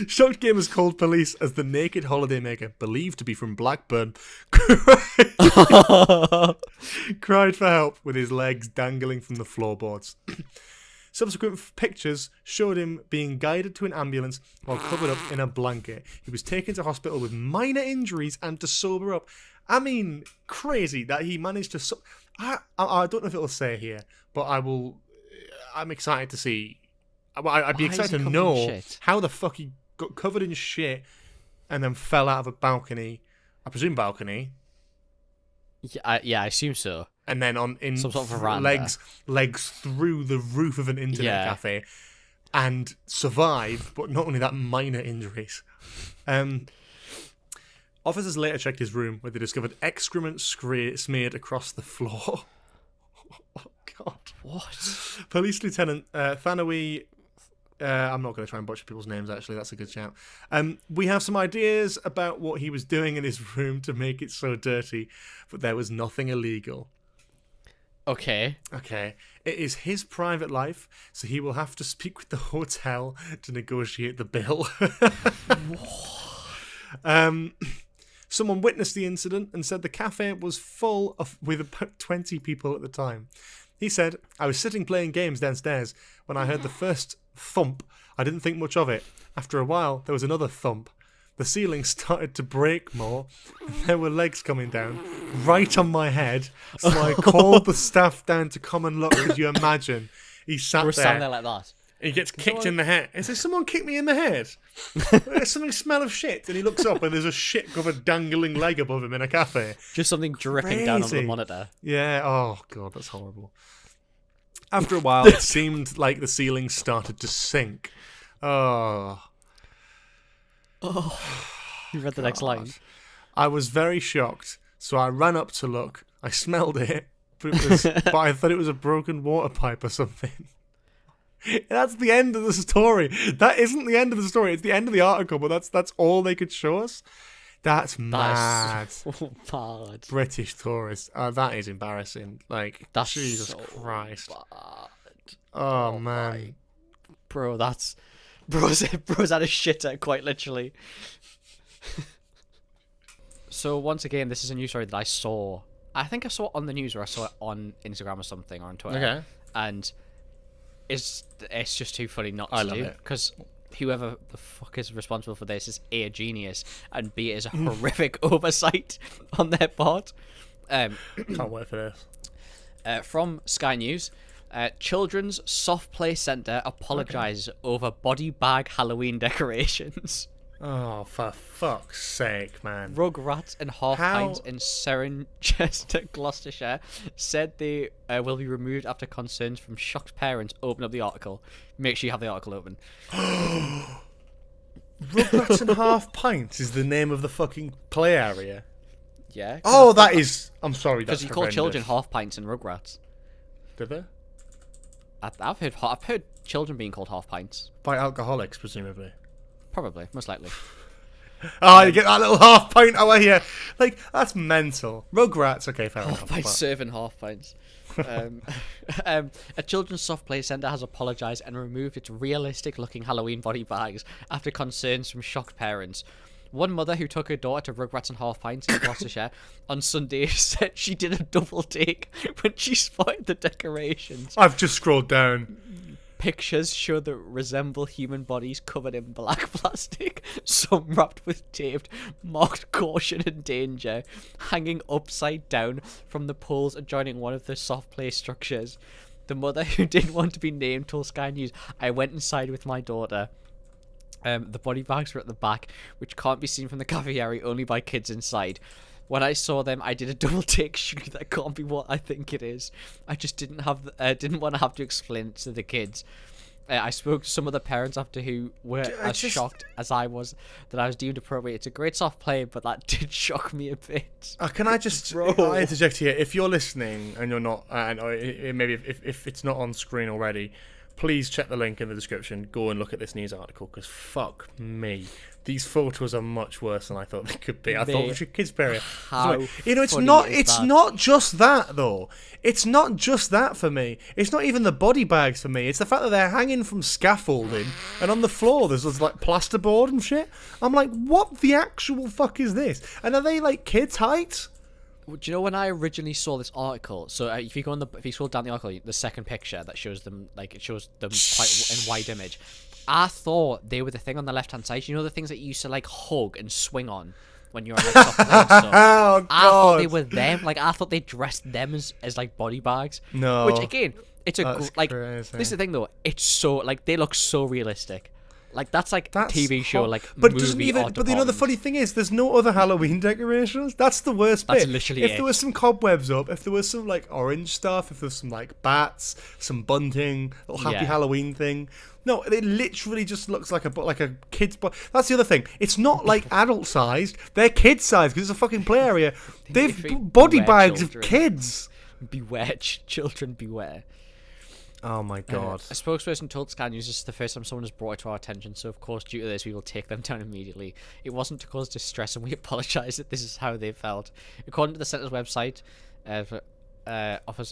Shocked gamers called police as the naked holidaymaker, believed to be from Blackburn, cried for help with his legs dangling from the floorboards. Subsequent pictures showed him being guided to an ambulance while covered up in a blanket. He was taken to hospital with minor injuries and to sober up. I mean, crazy that he managed to... I don't know if it'll say here, but I'm excited to see... I'd be excited to know how the fuck he got covered in shit and then fell out of a balcony. I presume balcony. Yeah, I assume so. And then in some sort of veranda. legs through the roof of an internet cafe, and survive. But not only that, minor injuries. Officers later checked his room, where they discovered excrement smeared across the floor. Oh God! What? Police Lieutenant Thanawi. I'm not going to try and butcher people's names, actually. That's a good shout. We have some ideas about what he was doing in his room to make it so dirty, but there was nothing illegal. Okay. It is his private life, so he will have to speak with the hotel to negotiate the bill. Someone witnessed the incident and said the cafe was full with about 20 people at the time. He said, "I was sitting playing games downstairs when I heard the first thump. I didn't think much of it. After a while, there was another thump. The ceiling started to break more, and there were legs coming down right on my head. So I called the staff down to come and look. Could you imagine? He sat there standing there like that. He gets kicked in the head. Is there someone kicked me in the head? There's something smell of shit. And he looks up and there's a shit-covered dangling leg above him in a cafe. Just something dripping down on the monitor. Yeah, oh god, that's horrible. After a while, it seemed like the ceiling started to sink. Oh. You read the next line. I was very shocked, so I ran up to look. I smelled it, but I thought it was a broken water pipe or something. That's the end of the story. That isn't the end of the story. It's the end of the article, but that's all they could show us. That's mad. So bad. British tourists. That is embarrassing. Like, That's Jesus so Christ. bad. Oh man. Bro, bro's at a shitter, quite literally. So once again, this is a news story that I saw. I think I saw it on the news, or I saw it on Instagram or something, or on Twitter. Okay. And it's just too funny not to I love do, it. because whoever the fuck is responsible for this is A, a genius, and B, is a horrific oversight on their part. Can't wait for this. From Sky News, Children's Soft Play Centre apologises over body bag Halloween decorations. Oh, for fuck's sake, man. Rugrats and Half Pints in Cirencester, Gloucestershire, said they will be removed after concerns from shocked parents. Open up the article. Make sure you have the article open. Rugrats and Half Pints is the name of the fucking play area. Yeah. Oh, that is... I'm sorry, that's because you call children Half Pints and Rugrats. Did they? I've heard children being called Half Pints. By alcoholics, presumably. Probably, most likely. Oh, you get that little half pint over here. Like, that's mental. Rugrats, okay, fair enough. Half Pints serving Half Pints. A children's soft play centre has apologised and removed its realistic-looking Halloween body bags after concerns from shocked parents. One mother who took her daughter to Rugrats and Half Pints in Gloucestershire on Sunday said she did a double take when she spotted the decorations. I've just scrolled down. Pictures show that resemble human bodies covered in black plastic, some wrapped with tape, marked caution and danger, hanging upside down from the poles adjoining one of the soft play structures. The mother, who didn't want to be named, told Sky News, "I went inside with my daughter. The body bags were at the back, which can't be seen from the cafe area, only by kids inside. When I saw them, I did a double take. Surely that can't be what I think it is. I just didn't want to have to explain it to the kids. I spoke to some of the parents after who were shocked as I was that I was deemed appropriate. It's a great soft play, but that did shock me a bit." Can I just I interject here? If you're listening and you're not, and maybe if it's not on screen already, please check the link in the description. Go and look at this news article, because fuck me, these photos are much worse than I thought they could be. I thought it was your kids' area. It's not just that though. It's not just that for me. It's not even the body bags for me. It's the fact that they're hanging from scaffolding and on the floor there's like plasterboard and shit. I'm like, what the actual fuck is this? And are they like kids' height? Do you know when I originally saw this article? So if you scroll down the article, the second picture that shows them, like it shows them quite in wide image. I thought they were the thing on the left hand side. You know the things that you used to like hug and swing on when you're on like soft play and stuff. Oh, God. I thought they were them. Like I thought they dressed them as like body bags. No. Which again, it's like crazy. this is the thing though. It's so like they look so realistic. Like that's TV show, like but movie doesn't even. art But you know the funny thing is, there's no other Halloween decorations. That's the worst bit. That's literally if it. there was some cobwebs up, if there was some like orange stuff, if there was some like bats, some bunting, little happy Halloween thing. No, it literally just looks like a kid's. That's the other thing. It's not like adult sized. They're kid sized because it's a fucking play area. They've body bags of kids. Beware, children, beware. Oh my God. A spokesperson told Sky News this is the first time someone has brought it to our attention, so of course due to this we will take them down immediately. It wasn't to cause distress and we apologise that this is how they felt. According to the centre's website, offers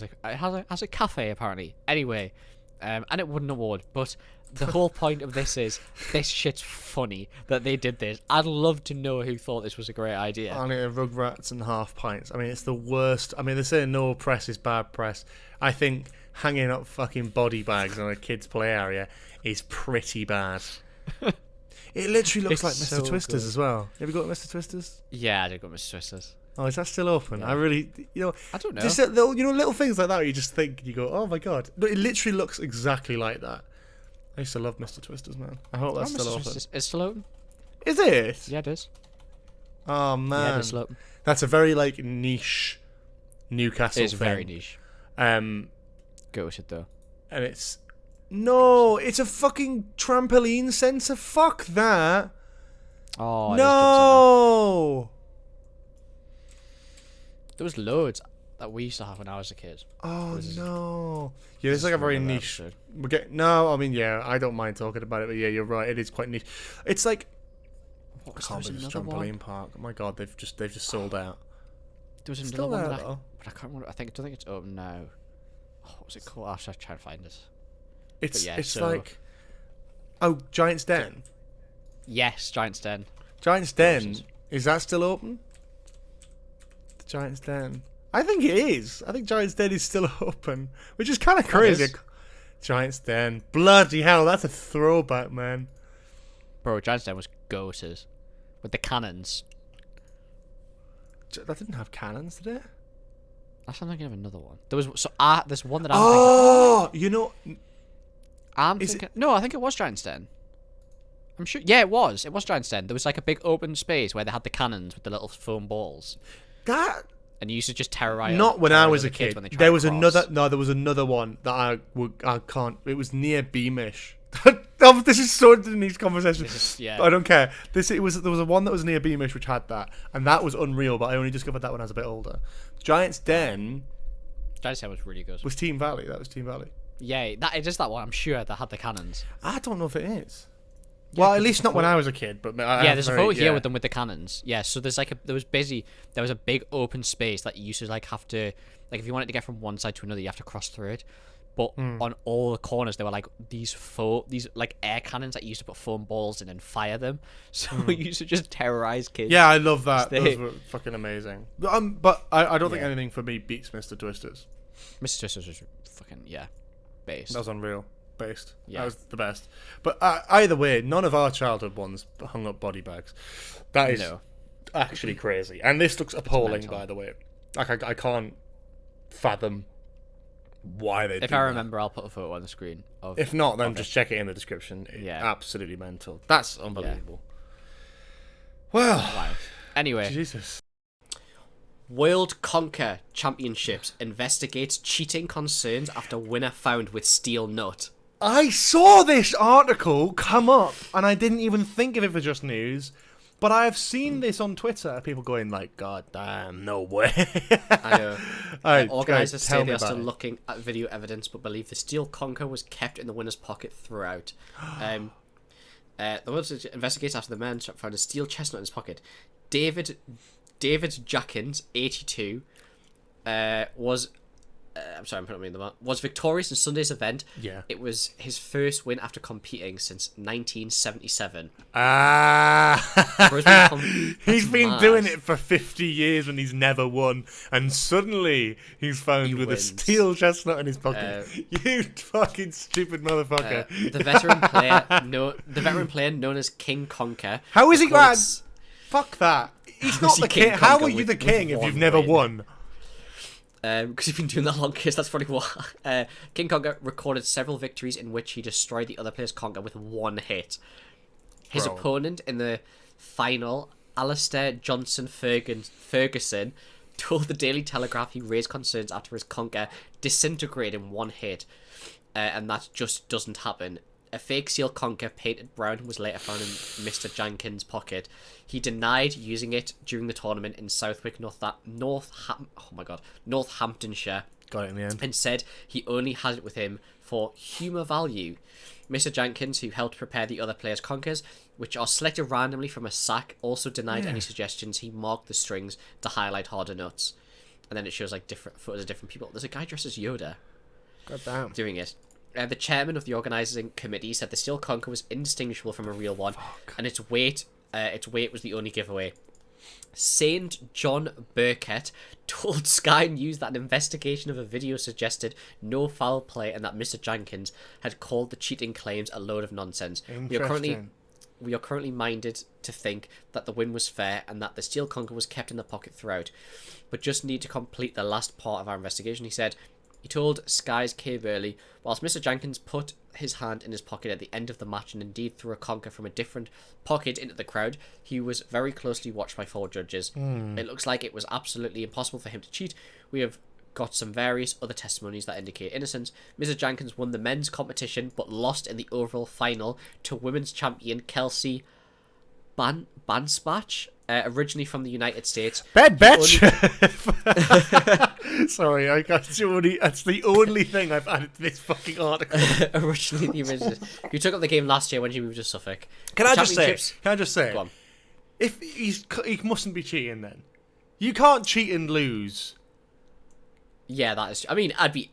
it has a cafe apparently. Anyway, and it won an award, but the whole point of this is this shit's funny that they did this. I'd love to know who thought this was a great idea. Rugrats and Half Pints. I mean, it's the worst. I mean, they say no press is bad press. I think hanging up fucking body bags on a kid's play area is pretty bad. It literally looks like Mr. Twisters as well. Have you got Mr. Twisters? Yeah, I did got Mr. Twisters. Oh, is that still open? Yeah. I really, I don't know. just little things like that. Where you just think, you go, oh my god, no, it literally looks exactly like that. I used to love Mr. Twisters, man. I hope that's still open. It's still open. Is it? Yeah, it is. Oh man, Yeah, it's still open. that's a very like niche Newcastle It's thing. very niche. Go with it though. And it's a fucking trampoline sensor. Fuck that. Oh, it is No. there was loads that we used to have when I was a kid. Oh This is- no. Yeah, it's like a very another niche. episode. No, I mean, yeah, I don't mind talking about it, but yeah, you're right. It is quite niche. It's like I What was can't there believe was it's another trampoline one? park. Oh my god, they've just sold out. There was Still another one there, that though. but I can't remember. I don't think it's open now. Oh, what was it called? I'll try and find it. It's yeah, it's so- like Giant's Den. Yes, Giant's Den. Giant's Den, Horses. is that still open? The Giant's Den. I think it is. I think Giant's Den is still open, which is kind of crazy. is. Giant's Den. Bloody hell, that's a throwback, man. Bro, Giant's Den was goated. With the cannons. That didn't have cannons, did it? I'm thinking of another one. There's one that Oh, I'm is thinking. No, I think it was Giant's Den. I'm sure. Yeah, it was. It was Giant's Den. There was like a big open space where they had the cannons with the little foam balls, that. and you used to just terrorize. Not when I was a the kids kid. when they tried There to was cross. another. No, there was another one that I can't. It was near Beamish. This is so niche conversation. Yeah. But I don't care. There was a one that was near Beamish which had that, and that was unreal. But I only discovered that when I was a bit older. Giant's Den Giant's Den was really good. was Team Valley. That was Team Valley. Yeah, it is that one. I'm sure that had the cannons. I don't know if it is. Well, at least not when I was a kid. But There's a photo here with them with the cannons. Yeah, so there was a big open space that you used to like have to if you wanted to get from one side to another, you have to cross through it. But on all the corners, there were like these like air cannons that you used to put foam balls in and fire them. So you used to just terrorize kids. Yeah, I love that. They- Those were fucking amazing. But I don't think anything for me beats Mr. Twisters. Mr. Twisters was fucking based. That was unreal. Based. Yeah. That was the best. But either way, none of our childhood ones hung up body bags. That is actually crazy. And this looks appalling, mental. by the way. Like, I can't fathom why they do If I that. remember, I'll put a photo on the screen. If not, then just check it in the description. Yeah. Absolutely mental. That's unbelievable. Wow. Well, Anyway, Jesus. World Conker Championships investigates cheating concerns after winner found with steel nut. I saw this article come up, and I didn't even think of it for just news. But I have seen this on Twitter. People going like, "God damn, no way!" I know. Alright, Organisers guys, tell say me they are about still it. looking at video evidence, but believe the steel conker was kept in the winner's pocket throughout. The world investigates after the man found a steel chestnut in his pocket. David Jackins, 82, was. I'm sorry, I'm putting the mark. Was victorious in Sunday's event. Yeah. It was his first win after competing since 1977. He's been mad. doing it for 50 years and he's never won, and suddenly he's found with wins. a steel chestnut in his pocket. You fucking stupid motherfucker! The veteran player known as King Conker. How is he recorded glad? Fuck that. He's How not is he the King king. How Conker are you with- the king with if you've one never win? won? Because he's been doing that long, case that's probably why. King Conker recorded several victories in which he destroyed the other player's conker with one hit. His Bro. opponent in the final, Alistair Johnson Ferguson, told the Daily Telegraph he raised concerns after his conker disintegrated in one hit, and that just doesn't happen. A fake seal conker painted brown was later found in Mr. Jenkins' pocket. He denied using it during the tournament in Southwick, Northamptonshire, Got it in the end. and said he only had it with him for humour value. Mr. Jenkins, who helped prepare the other players' conkers, which are selected randomly from a sack, also denied any suggestions. He marked the strings to highlight harder nuts. And then it shows like different photos of different people. There's a guy dressed as Yoda God damn. doing it. The chairman of the organising committee said the steel conker was indistinguishable from a real one, and its weight was the only giveaway. Saint John Burkett told Sky News that an investigation of a video suggested no foul play and that Mr. Jenkins had called the cheating claims a load of nonsense. We are currently Interesting. we are currently minded to think that the win was fair and that the steel conker was kept in the pocket throughout, but just need to complete the last part of our investigation, he said. He told Sky's Kay Burley, whilst Mr. Jenkins put his hand in his pocket at the end of the match and indeed threw a conker from a different pocket into the crowd, he was very closely watched by 4 judges. It looks like it was absolutely impossible for him to cheat. We have got some various other testimonies that indicate innocence. Mr. Jenkins won the men's competition but lost in the overall final to women's champion Kelsey Banspach, originally from the United States. Bad bitch! Sorry, that's the only thing I've added to this fucking article. Originally the original. You took up the game last year when you moved to Suffolk. Can I just say? Go on. If he mustn't be cheating then. You can't cheat and lose. Yeah, that is. I mean, I'd be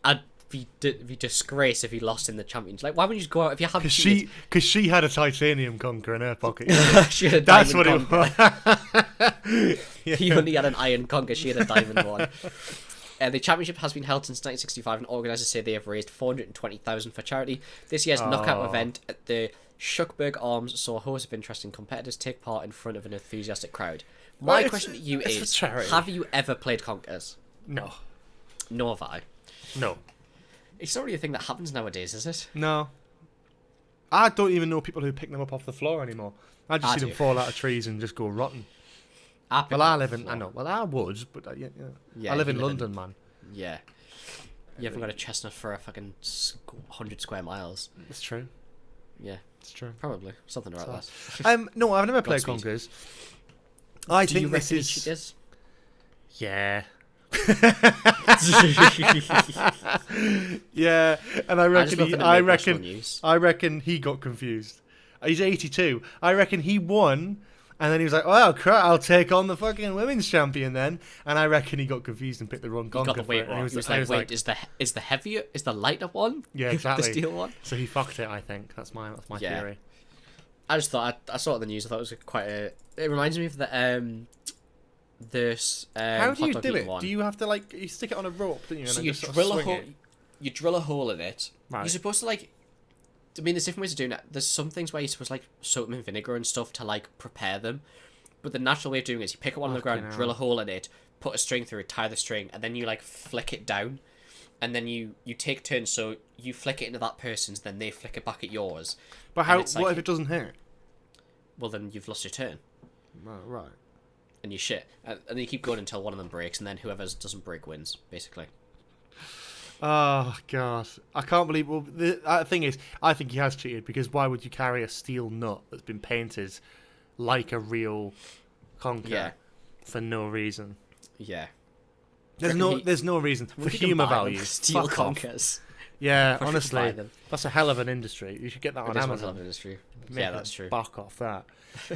disgraced if he lost in the Champions. Like, why wouldn't you just go out if you have? Because she had a titanium conker in her pocket. She had a That's diamond what conker. it was. He only had an iron conker. She had a diamond one. The championship has been held since 1965, and organisers say they have raised $420,000 for charity. This year's knockout event at the Shuckburgh Arms saw a host of interesting competitors take part in front of an enthusiastic crowd. My question to you is: have you ever played conkers? No. Nor have I. No. It's not really a thing that happens nowadays, is it? No. I don't even know people who pick them up off the floor anymore. I just see them fall out of trees and just go rotten. I live in... I know. Well, I would, but I live in London, man. Yeah. You haven't got a chestnut for a fucking 100 square miles. It's true. Yeah. It's true. Probably. Something about that. No, I've never played conkers. I think this is... Cheaters? Yeah. Yeah, and I reckon he got confused. He's 82. I reckon he won, and then he was like, "Oh crap, I'll take on the fucking women's champion then." And I reckon he got confused and picked the wrong conker. He got the weight wrong. He was like, "Wait, is the heavier, is the lighter one?" Yeah, exactly. The steel one. So he fucked it. I think that's my theory. I just thought I saw it in the news. I thought it was quite a. It reminds me of the this. How do you do it? Do you have to you stick it on a rope? Don't you? And so then you just drill sort a of hole. swing You drill a hole in it. Right. You're supposed to I mean, there's different ways of doing it. There's some things where you're supposed to soak them in vinegar and stuff to prepare them. But the natural way of doing it is you pick up one on the ground, drill a hole in it, put a string through it, tie the string, and then you flick it down. And then you take turns, so you flick it into that person's, then they flick it back at yours. But what if it doesn't hit? Well, then you've lost your turn. Oh, right. And you shit. And then you keep going until one of them breaks, and then whoever doesn't break wins, basically. Oh, God. I can't believe... Well, the thing is, I think he has cheated, because why would you carry a steel nut that's been painted like a real conker for no reason? Yeah. There's no reason for humour value. Steel conkers. Yeah, honestly, that's a hell of an industry. You should get that on Amazon. It is a hell of an industry. Yeah, that's true. Back off that.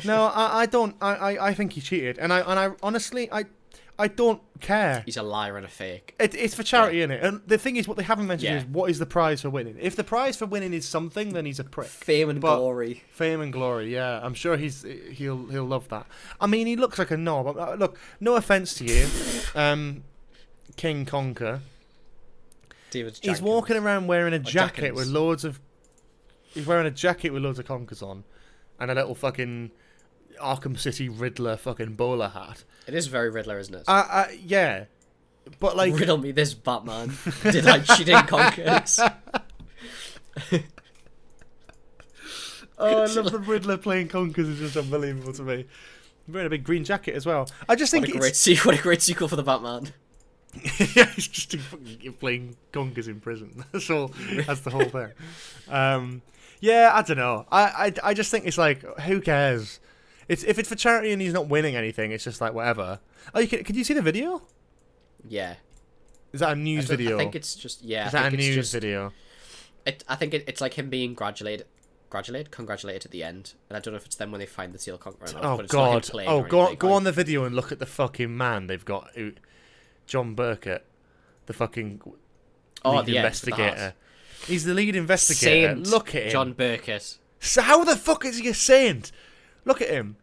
No, I don't. I think he cheated, and I honestly, I don't care. He's a liar and a fake. It's for charity, innit? And the thing is, what they haven't mentioned is what is the prize for winning. If the prize for winning is something, then he's a prick. Fame and glory. Fame and glory. Yeah, I'm sure he'll love that. I mean, he looks like a knob. Look, no offense to you, King Conker. He's walking around wearing a jacket with loads of. He's wearing a jacket with loads of conkers on, and a little fucking Arkham City Riddler fucking bowler hat. It is very Riddler, isn't it? Yeah, but riddle me this, Batman. Did I cheat in conkers? Oh, I love the Riddler playing conkers. It's just unbelievable to me. I'm wearing a big green jacket as well. I just think what a great sequel for the Batman. Yeah, he's just playing conkers in prison. That's all. That's the whole thing. Yeah, I don't know. I just think it's who cares? If it's for charity and he's not winning anything, it's just whatever. Oh, can you see the video? Yeah. Is that a news video? I think it's just Is that a news video? I think it's like him being congratulated at the end, and I don't know if it's them when they find the seal conqueror or not. Oh but it's God! Not him Go on the video and look at the fucking man they've got. John Burkett, the fucking lead investigator. He's the lead investigator. Saint look at him. John Burkett. So how the fuck is he a saint? Look at him.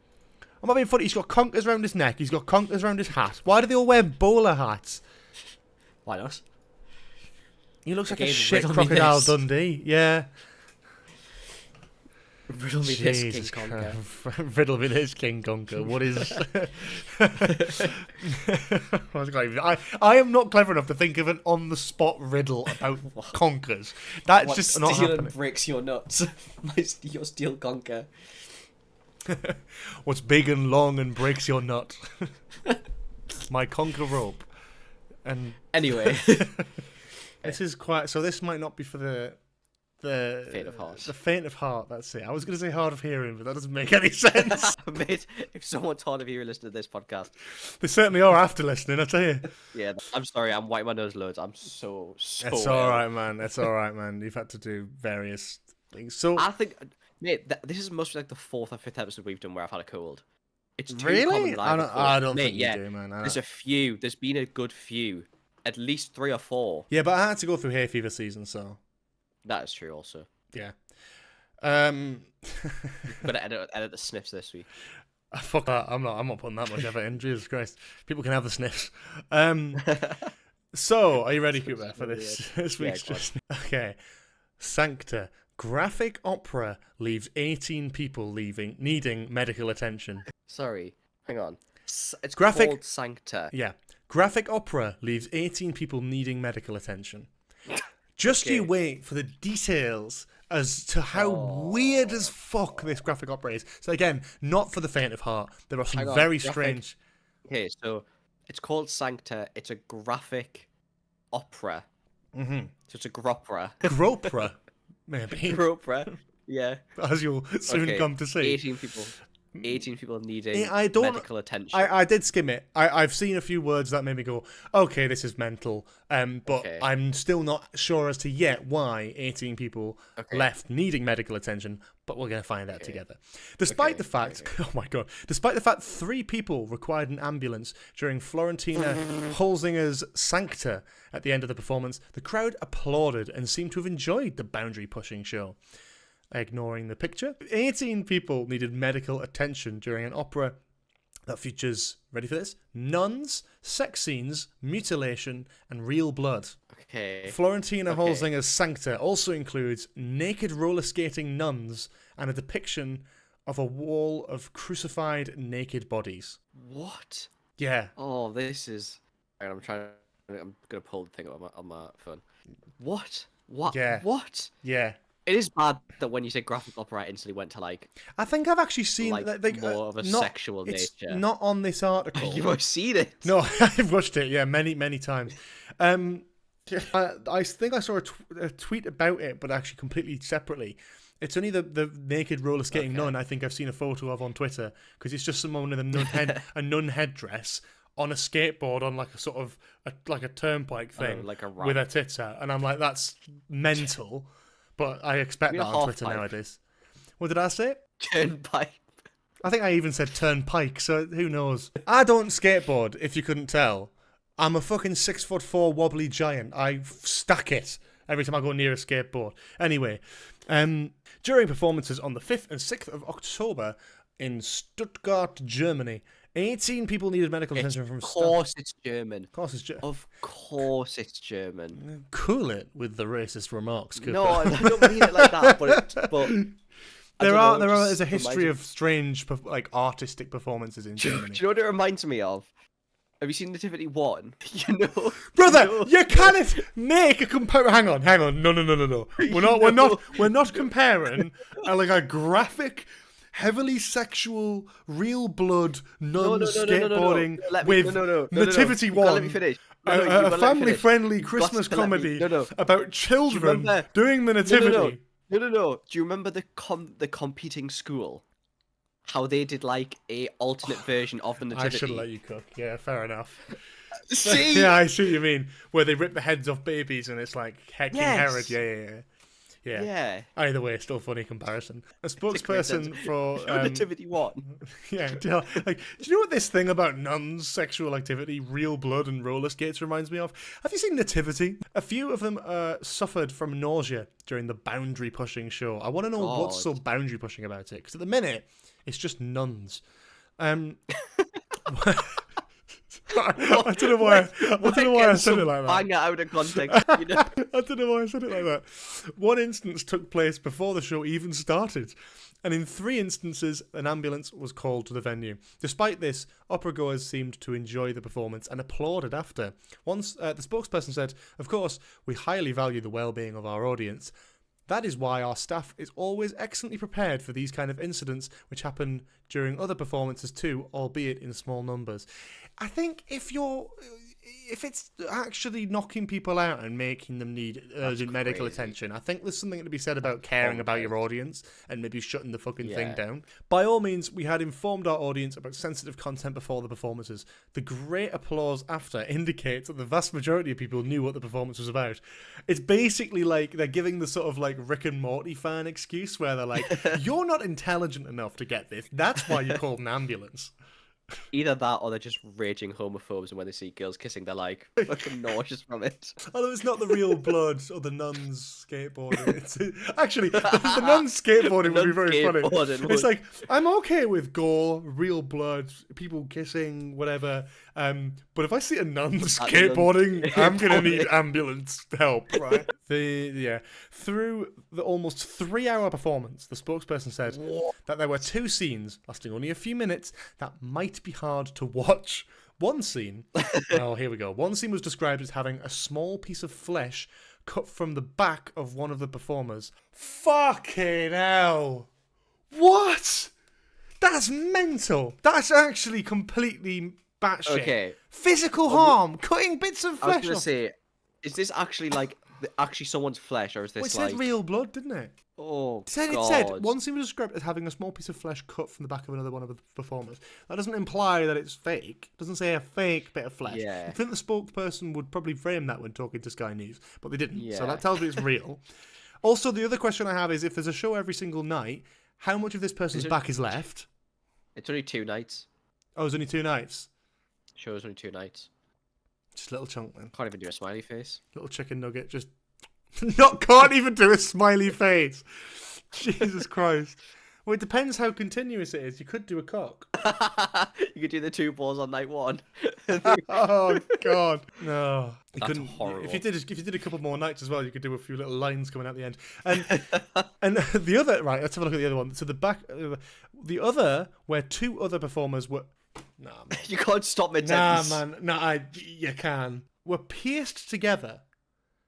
I'm not being funny. He's got conkers around his neck. He's got conkers around his hat. Why do they all wear bowler hats? Why not? He looks like a shit Crocodile Dundee. Yeah. Riddle me this, King Jesus Conker. Christ. Riddle me this, King Conker. What is? I am not clever enough to think of an on-the-spot riddle about conkers. That's What just not steel happening. and breaks your nuts? Your steel conker. What's big and long and breaks your nut? My conker rope. And Anyway, this is quite. So this might not be for the faint of heart. The faint of heart. That's it. I was going to say hard of hearing, but that doesn't make any sense. Mate, if someone's hard of hearing listening to this podcast, They certainly are after listening. I tell you. yeah, I'm sorry. I'm wiping my nose loads. I'm so. It's all right, man. It's all right, man. You've had to do various things. So I think, mate, this is must be like the 4th or 5th episode we've done where I've had a cold. It's too common really, that I have a cold. I don't Mate, think you do, man. There's a few. There's been a good few, at least 3 or 4. Yeah, but I had to go through hay fever season, so That is true. Also, yeah. gonna edit the sniffs this week. Fuck that. I'm not putting that much effort in. Jesus Christ. People can have the sniffs. So, are you ready, Cooper, for this week's just? Okay. Sancta. Graphic opera leaves 18 people needing medical attention. Sorry, hang on. It's Graphic- called Sancta. Yeah. Graphic opera leaves 18 people needing medical attention. Just you wait for the details as to how weird as fuck this graphic opera is. So again, not for the faint of heart. There are some Hang on, very graphic- strange... Okay, so it's called Sancta. It's a graphic opera. Mm-hmm. So it's a gropera. Gropera, maybe, Gropera. Yeah. as you'll soon come to see. 18 people needing I don't- medical attention. I did skim it. I've seen a few words that made me go, okay, this is mental. But Okay. I'm still not sure as to yet why 18 people Okay. left needing medical attention. But we're going to find out together. Despite the fact, oh my god, despite the fact 3 people required an ambulance during Florentina Holzinger's Sancta at the end of the performance, the crowd applauded and seemed to have enjoyed the boundary pushing show. Ignoring the picture, 18 people needed medical attention during an opera that features, ready for this, nuns, sex scenes, mutilation, and real blood. Okay. Florentina Holzinger's Sancta also includes naked roller skating nuns and a depiction of a wall of crucified naked bodies. What? Yeah. Oh, this is... I'm going to pull the thing up on my phone. What? What? Yeah. What? Yeah. It is bad that when you say graphic opera, I instantly went to like I think I've actually seen more of a sexual it's nature. not on this article. You've already seen it. No, I've watched it. Yeah, many times. I think I saw a tweet about it, but actually completely separately. It's only the naked roller skating nun I think I've seen a photo of on Twitter, because it's just someone with a nun headdress on a skateboard on like a sort of like a turnpike thing like a with her tits out, and I'm like, that's mental. But I expect that on Twitter nowadays. What did I say? Turnpike. I think I even said turnpike, so who knows? I don't skateboard, if you couldn't tell. I'm a fucking 6'4" wobbly giant. I stack it every time I go near a skateboard. Anyway, during performances on the 5th and 6th of October in Stuttgart, Germany, 18 people needed medical attention from staff. Of course it's German. Of course it's German. Of course it's German. Cool it with the racist remarks, Cooper. No, I don't mean it like that, but There's a history of strange, like, artistic performances in Germany. Do you know what it reminds me of? Have you seen Nativity 1? You know, Brother, you can't make a compare. Hang on. No. We're not comparing like a graphic, heavily sexual, real blood nun skateboarding with Nativity 1. Let me finish. A family-friendly Christmas comedy about children doing the Nativity. No. Do you remember the competing school? How they did like a alternate version of the Nativity? I should let you cook. Yeah, fair enough. See? Yeah, I see what you mean. Where they rip the heads off babies and it's like King Herod. Yeah. Either way, still funny comparison. A spokesperson for Nativity 1. Yeah. Do you know what this thing about nuns' sexual activity, real blood, and roller skates reminds me of? Have you seen Nativity? A few of them suffered from nausea during the boundary pushing show. I want to know what's so boundary pushing about it, because at the minute it's just nuns. I don't know why. I don't know why I said it like that. Bang it out of context. You know? I don't know why I said it like that. One instance took place before the show even started, and in 3 instances, an ambulance was called to the venue. Despite this, opera goers seemed to enjoy the performance and applauded after. Once, the spokesperson said, "Of course, we highly value the well-being of our audience. That is why our staff is always excellently prepared for these kind of incidents, which happen during other performances too, albeit in small numbers." I think if it's actually knocking people out and making them need urgent medical attention, I think there's something to be said about caring about your audience and maybe shutting the fucking thing down. By all means, we had informed our audience about sensitive content before the performances. The great applause after indicates that the vast majority of people knew what the performance was about. It's basically like they're giving the sort of like Rick and Morty fan excuse where they're like, "You're not intelligent enough to get this. That's why you called an ambulance." Either that or they're just raging homophobes, and when they see girls kissing, they're like fucking nauseous from it. Although it's not the real blood or the nuns skateboarding. Actually, the nuns skateboarding would be very funny. It's like, I'm okay with gore, real blood, people kissing, whatever. But if I see a nun skateboarding, I'm going to need ambulance help, right? Through the almost 3-hour performance, the spokesperson said that there were 2 scenes, lasting only a few minutes, that might be hard to watch. One scene, here we go. One scene was described as having a small piece of flesh cut from the back of one of the performers. Fucking hell. What? That's mental. That's actually completely batshit. Okay. Physical harm, cutting bits of flesh I was going to say, is this actually like actually someone's flesh, or is this it said real blood, didn't it? Oh, It said one scene was described as having a small piece of flesh cut from the back of another one of the performers. That doesn't imply that it's fake. It doesn't say a fake bit of flesh. Yeah. I think the spokesperson would probably frame that when talking to Sky News, but they didn't. So that tells me it's real. Also, the other question I have is, if there's a show every single night, how much of this person's back is left? It's only 2 nights. Oh, it's only 2 nights? Show's only 2 nights. Just a little chunk then. Can't even do a smiley face. Little chicken nugget, just... can't even do a smiley face. Jesus Christ. Well, it depends how continuous it is. You could do a cock. You could do the 2 balls on night 1. Oh God, no! You That's couldn't. horrible. If you did a couple more nights as well, you could do a few little lines coming out the end. And the other, right? Let's have a look at the other one. So the other where 2 other performers were. Nah, man. You can't stop mid Nah, sentence. man. You can. Were pierced together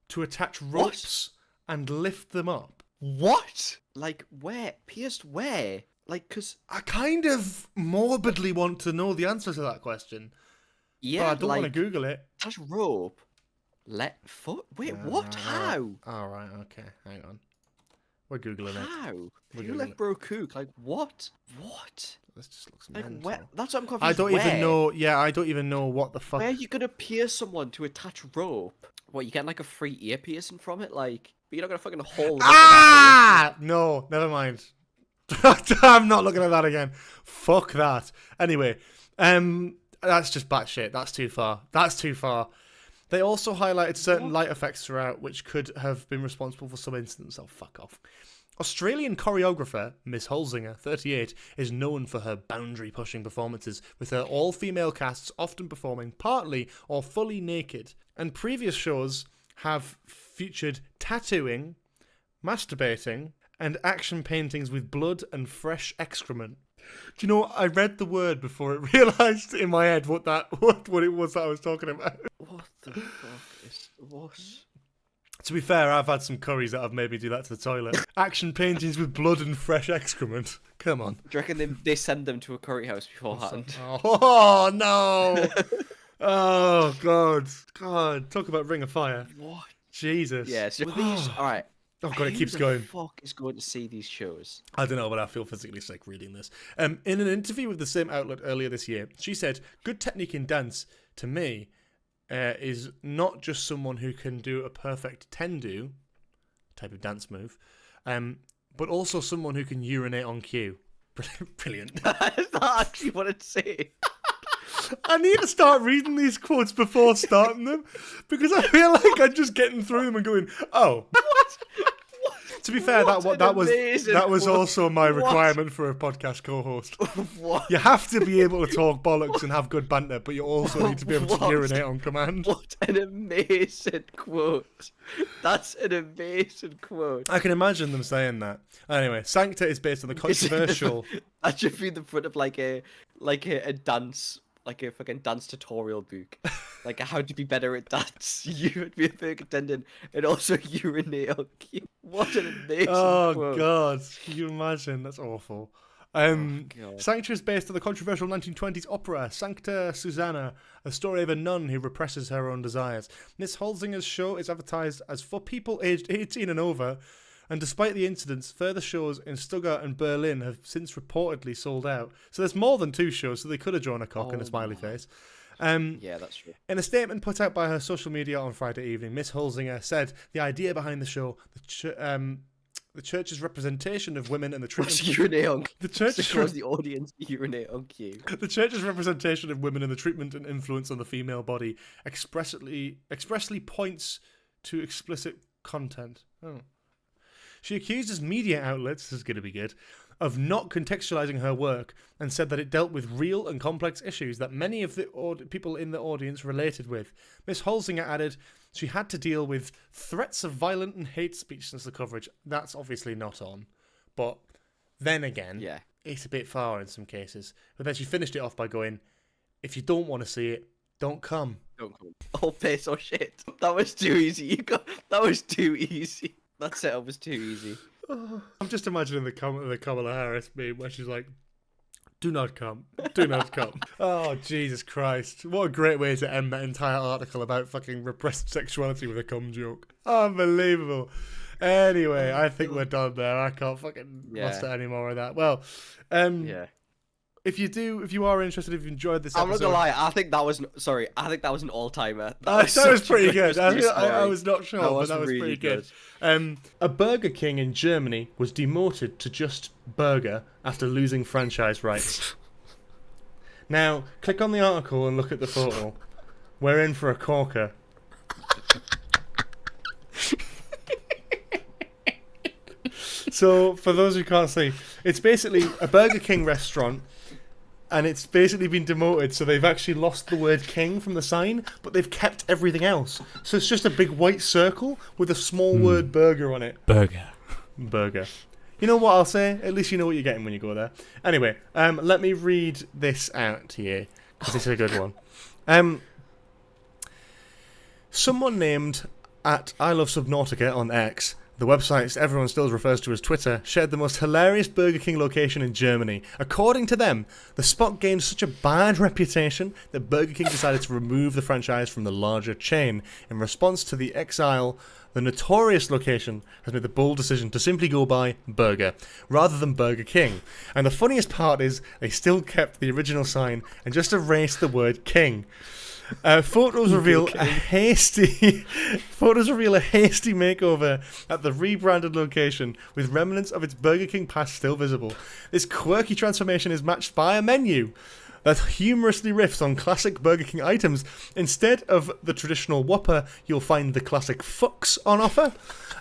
to attach ropes and lift them up. What? Like where? Pierced where? Like, cause I kind of morbidly want to know the answer to that question. yeah, But I don't like, want to Google it. touch rope. Let foot. Wait, what? How? All right. Okay. Hang on. We're googling it. How? We're You googling let it. bro cook? Like what? What? This just looks Like mental. where? That's what I'm confused. I don't where? even know. Yeah, I don't even know what the fuck. Where are you gonna pierce someone to attach rope? What, you get like a free ear piercing from it? Like, but you're not gonna fucking hold. No, never mind. I'm not looking at that again. Fuck that. Anyway, that's just batshit. That's too far. That's too far. They also highlighted certain light effects throughout, which could have been responsible for some incidents. Oh, fuck off. Australian choreographer Miss Holzinger, 38, is known for her boundary-pushing performances, with her all-female casts often performing partly or fully naked. And previous shows have featured tattooing, masturbating, and action paintings with blood and fresh excrement. Do you know what? I read the word before it realised in my head what it was that I was talking about. What the fuck is what? To be fair, I've had some curries that have made me do that to the toilet. Action paintings with blood and fresh excrement. Come on. Do you reckon they send them to a curry house beforehand? Oh no! Oh God! Talk about Ring of Fire. What? Jesus. Yeah. So these. All right. Oh God, it keeps Who going. the fuck is going to see these shows? I don't know, but I feel physically sick reading this. In an interview with the same outlet earlier this year, she said, "Good technique in dance, to me, is not just someone who can do a perfect tendu, type of dance move, but also someone who can urinate on cue." Brilliant. That's not actually what it's saying. I need to start reading these quotes before starting them, because I feel like I'm just getting through them and going, oh. What? To be fair, What an amazing that was quote. also my What? requirement for a podcast co-host. What? You have to be able to talk bollocks and have good banter, but you also need to be able to What? urinate on command. What an amazing quote. That's an amazing quote. I can imagine them saying that. Anyway, Sancta is based on the controversial. That should be the front of like a dance, like a fucking dance tutorial book. Like how to be better at dance. You would be a burger attendant and also urinate on cue. What an amazing quote. God, can you imagine? That's awful. God. Sancta is based on the controversial 1920s opera Sancta Susanna, a story of a nun who represses her own desires. Miss Holzinger's show is advertised as for people aged 18 and over, and despite the incidents, further shows in Stuttgart and Berlin have since reportedly sold out. So there's more than 2 shows, so they could have drawn a cock and a smiley face. Yeah, that's true. In a statement put out by her social media on Friday evening, Miss Holzinger said the idea behind the show, the church's representation of women and the treatment. Urinate on The church's cue. The audience urinate on cue. The church's representation of women and the treatment and influence on the female body expressly points to explicit content. Oh. She accuses media outlets, this is going to be good, of not contextualizing her work and said that it dealt with real and complex issues that many of the people in the audience related with. Miss Holzinger added she had to deal with threats of violent and hate speech since the coverage. That's obviously not on. But then again, Yeah. it's a bit far in some cases. But then she finished it off by going, if you don't want to see it, don't come. Don't come. Oh, piss or shit. That was too easy. That was too easy. That setup was too easy. I'm just imagining the Kamala Harris meme where she's like, do not come. Do not come. Oh, Jesus Christ. What a great way to end that entire article about fucking repressed sexuality with a cum joke. Unbelievable. Anyway, I think we're done there. I can't fucking muster any more of that. Well, Yeah. if you are interested, if you enjoyed this I'm not episode... gonna lie, I think that was an all-timer. That was pretty good. I was not sure, but that was really pretty good. A Burger King in Germany was demoted to just Burger after losing franchise rights. Now, click on the article and look at the photo. We're in for a corker. So, for those who can't see, it's basically a Burger King restaurant, and it's basically been demoted, so they've actually lost the word king from the sign, but they've kept everything else. So it's just a big white circle with a small word burger on it. Burger. You know what I'll say? At least you know what you're getting when you go there. Anyway, let me read this out to you, because it's a good one. Someone named at I Love Subnautica on X, the website everyone still refers to as Twitter, shared the most hilarious Burger King location in Germany. According to them, the spot gained such a bad reputation that Burger King decided to remove the franchise from the larger chain. In response to the exile, the notorious location has made the bold decision to simply go by Burger, rather than Burger King. And the funniest part is, they still kept the original sign and just erased the word King. Photos reveal a hasty makeover at the rebranded location, with remnants of its Burger King past still visible. This quirky transformation is matched by a menu that humorously riffs on classic Burger King items. Instead of the traditional Whopper, you'll find the classic Fucks on offer.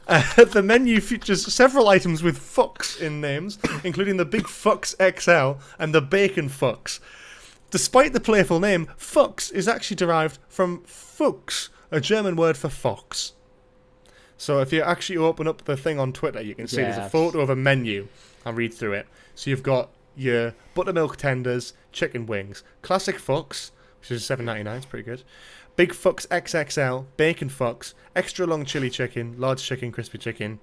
The menu features several items with Fucks in names, including the Big Fucks XL and the Bacon Fucks. Despite the playful name, Fuchs is actually derived from Fuchs, a German word for fox. So if you actually open up the thing on Twitter, you can see there's a photo of a menu. I'll read through it. So you've got your buttermilk tenders, chicken wings, classic Fuchs, which is $7.99, it's pretty good. Big Fuchs XXL, bacon Fuchs, extra long chili chicken, large chicken, crispy chicken,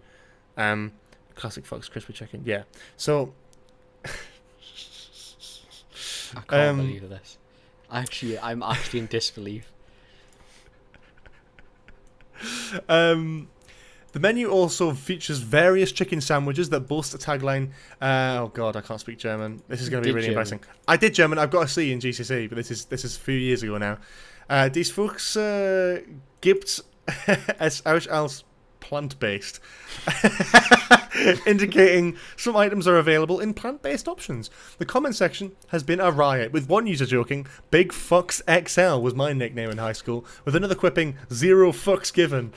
classic Fuchs, crispy chicken. Yeah. So... I can't believe this. I'm actually in disbelief. The menu also features various chicken sandwiches that boast a tagline. Oh God, I can't speak German. This is going to be really embarrassing. I did German. I've got a C in GCSE, but this is a few years ago now. Dies Fuchs gibt es auch als plant-based, indicating some items are available in plant-based options. The comment section has been a riot, with one user joking, Big Fucks XL was my nickname in high school, with another quipping, 0 fucks given.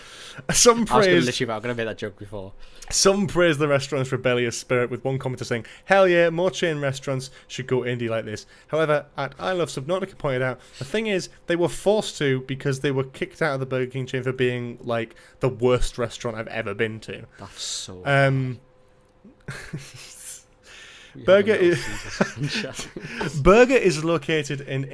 Some praised... I'm going to make that joke before. Some praise the restaurant's rebellious spirit, with one commenter saying, "Hell yeah, more chain restaurants should go indie like this." However, at I Love Subnautica pointed out, the thing is, they were forced to because they were kicked out of the Burger King chain for being like the worst restaurant I've ever been to. That's so. Burger is located in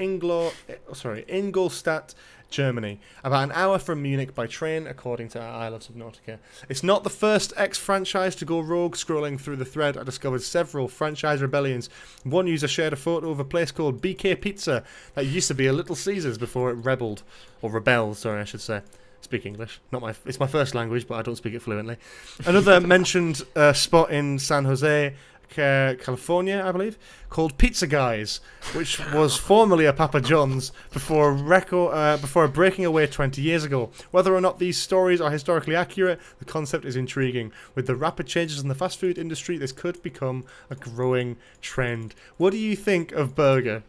Ingolstadt, Germany, about an hour from Munich by train, according to I Love Subnautica. It's not the first X-franchise to go rogue. Scrolling through the thread, I discovered several franchise rebellions. One user shared a photo of a place called BK Pizza that used to be a Little Caesars before it rebelled. Sorry, I should say. Speak English. It's my first language, but I don't speak it fluently. Another mentioned spot in San Jose, California, I believe, called Pizza Guys, which was formerly a Papa John's before breaking away 20 years ago. Whether or not these stories are historically accurate, the concept is intriguing. With the rapid changes in the fast food industry, this could become a growing trend. What do you think of Burger?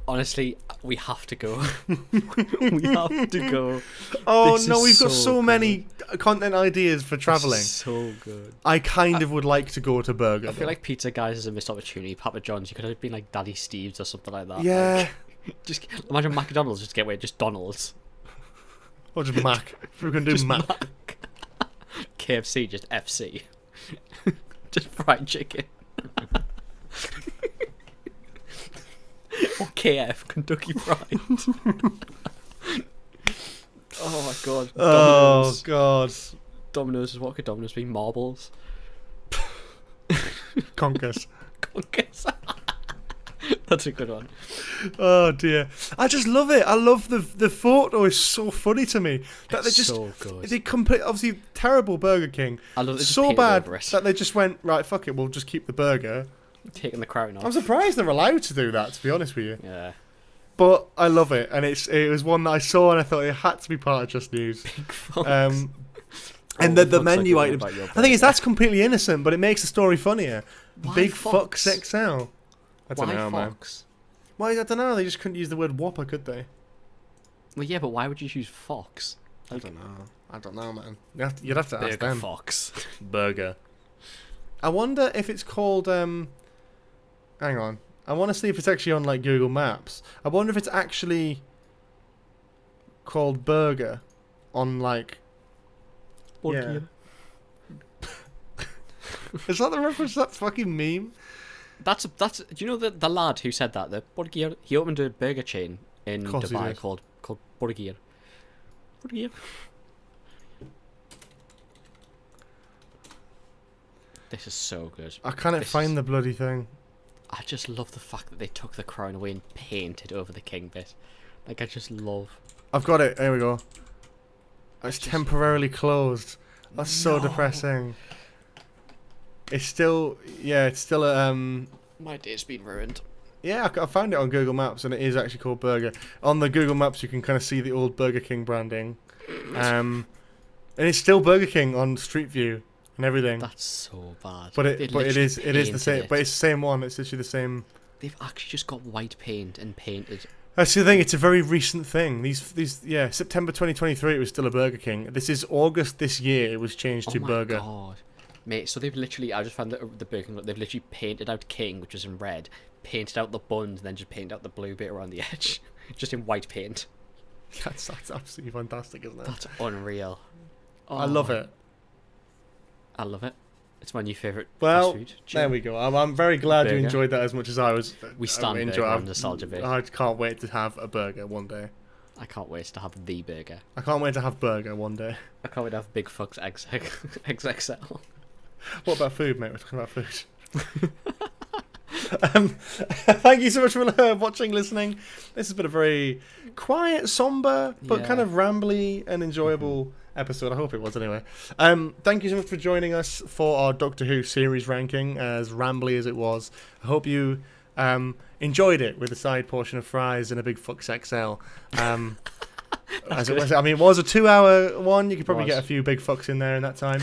Honestly, we have to go. We have to go. Oh no, we've got so many content ideas for travelling. So good. I kind of would like to go to Burger. I feel like Pizza Guys is a missed opportunity. Papa John's, you could have been like Daddy Steve's or something like that. Yeah. Like, just imagine McDonald's just get away, just Donald's. Or just Mac. We're going to do Mac. KFC, just FC. Just fried chicken. Or KF, Kentucky Fried. Oh my god. Domino's. Oh god. Domino's is what could Domino's be? Marbles. Conkers. Conkers. That's a good one. Oh dear. I just love it. I love the photo is so funny to me. That It's they just so good. they obviously terrible Burger King. I love it. So bad that they just went, right, fuck it, we'll just keep the burger. Taking the crown off. I'm surprised they're allowed to do that, to be honest with you. Yeah. But I love it, and it was one that I saw and I thought it had to be part of Just News. Big fucks. And the menu items. I think that's completely innocent, but it makes the story funnier. Why Big Fox? Fucks XL. I don't Why know, man. Fox? Why? I don't know. They just couldn't use the word Whopper, could they? Well, yeah, but why would you choose Fox? I don't know, man. You'd have to ask Burger them. Fox. Burger. I wonder if it's called. Hang on. I want to see if it's actually on like Google Maps. I wonder if it's actually called Burger on like. Yeah. Is that the reference to that fucking meme? That's. Do you know the lad who said that? The Burger. He opened a burger chain in Dubai called Burger. Burger. This is so good. I can't find the bloody thing. I just love the fact that they took the crown away and painted over the king bit. Like, I just love. I've got it. There we go. It's temporarily closed. That's so depressing. It's still, it's still a. My day's been ruined. Yeah, I found it on Google Maps, and it is actually called Burger. On the Google Maps, you can kind of see the old Burger King branding, and it's still Burger King on Street View and everything. That's so bad. But it is the same. But it's the same one. It's literally the same. They've actually just got white paint and painted. That's the thing. It's a very recent thing. September 2023. It was still a Burger King. This is August this year. It was changed to Burger. Oh my god, mate! So they've literally. I just found the Burger King. They've literally painted out King, which is in red. Painted out the buns, and then just painted out the blue bit around the edge, just in white paint. That's absolutely fantastic, isn't it? That's unreal. I love it. I love it. It's my new favourite well, fast food. There we go. I'm very glad you enjoyed that as much as I was. We stand burger on nostalgia bit. I can't wait to have a burger one day. I can't wait to have the burger. I can't wait to have burger one day. I can't wait to have Big Fucks XXL. What about food, mate? We're talking about food. Thank you so much for watching, listening. This has been a very quiet, somber, but kind of rambly and enjoyable episode. I hope it was anyway. Thank you so much for joining us for our Doctor Who series ranking, as rambly as it was. I hope you enjoyed it with a side portion of fries and a Big Fucks XL. As it was, I mean, it was a 2-hour one. You could probably get a few Big Fucks in there in that time.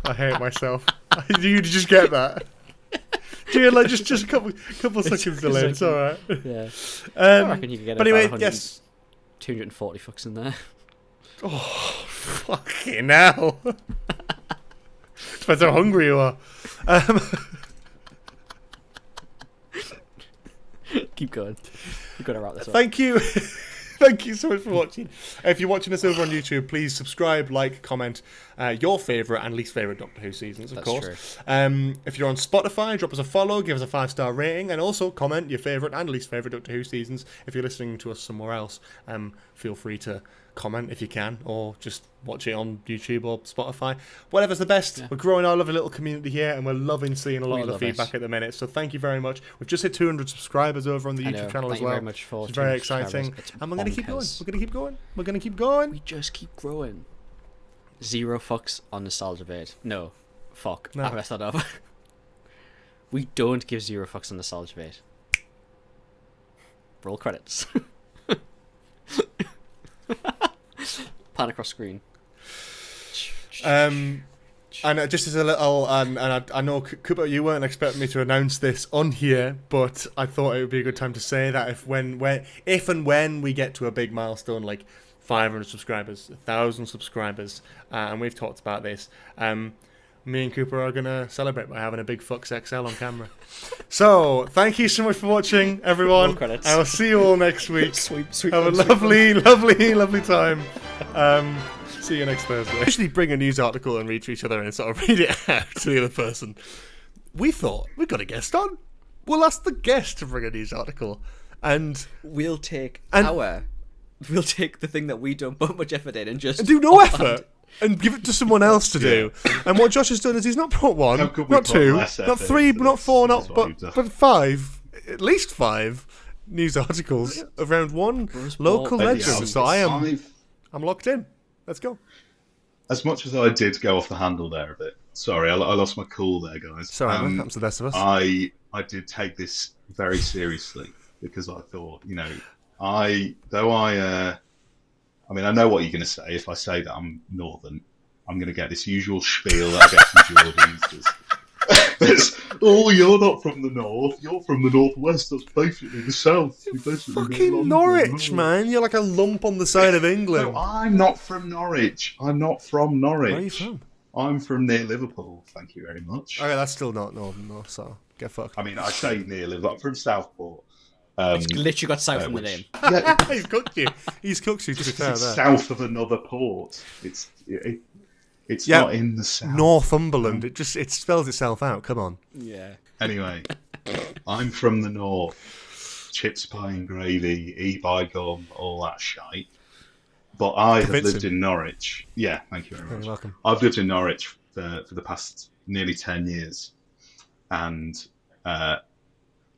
I hate myself. You just get that. Dude, like just a couple seconds delayed. It's alright. Yeah. I reckon you could get. But anyway, yes. 240 fucks in there. Oh, fucking hell. Depends how hungry you are. Keep going. You've got to wrap this up. Thank you. Thank you so much for watching. If you're watching us over on YouTube, please subscribe, like, comment your favourite and least favourite Doctor Who seasons, of course. True. If you're on Spotify, drop us a follow, give us a 5-star rating, and also comment your favourite and least favourite Doctor Who seasons. If you're listening to us somewhere else, feel free to comment if you can, or just watch it on YouTube or Spotify. Whatever's the best. Yeah. We're growing our lovely little community here, and we're loving seeing a lot of the feedback at the minute. So thank you very much. We've just hit 200 subscribers over on the YouTube channel as well. Thank you very much for it's very exciting. And we're going to keep going. We're going to keep going. We're going to keep going. We just keep growing. 0 fucks on Nostalgia Bait. No. Fuck. No. I messed that up. We don't give 0 fucks on Nostalgia Bait. Roll credits. Pan across screen. And just as a little, and I know Cooper, you weren't expecting me to announce this on here, but I thought it would be a good time to say that if and when we get to a big milestone like 500 subscribers, 1,000 subscribers, and we've talked about this, me and Cooper are gonna celebrate by having a big Fucks XL on camera. So thank you so much for watching, everyone. I will see you all next week. Have a lovely time. See you next Thursday. Actually, bring a news article and read to each other and sort of read it out to the other person. We thought we've got a guest on. We'll ask the guest to bring a news article, and we'll take the thing that we don't put much effort in and just do no effort. And give it to someone else to do. And what Josh has done is he's not put one, not 2, not 3, not 4, but 5, at least 5 news articles around one local legend. So I'm locked in. Let's go. As much as I did go off the handle there a bit, sorry, I lost my cool there, guys. Sorry, that happens to the best of us. I did take this very seriously because I thought, I mean, I know what you're going to say. If I say that I'm Northern, I'm going to get this usual spiel that I get from Geordies. Oh, you're not from the North. You're from the Northwest. That's basically the South. Fucking Norwich, man. You're like a lump on the side of England. No, I'm not from Norwich. I'm not from Norwich. Where are you from? I'm from near Liverpool. Thank you very much. Okay, that's still not Northern, though, so get fucked. I mean, I say near Liverpool. I'm from Southport. It's literally got south in the name. Yeah, he's cooked you. He's cooked you to be fair. It's south of another port. It's not in the south. Northumberland. It spells itself out. Come on. Yeah. Anyway, I'm from the north. Chips, pie and gravy, eat by gum, all that shite. But I have lived in Norwich. Yeah, thank you very much. You're welcome. I've lived in Norwich for the past nearly 10 years. And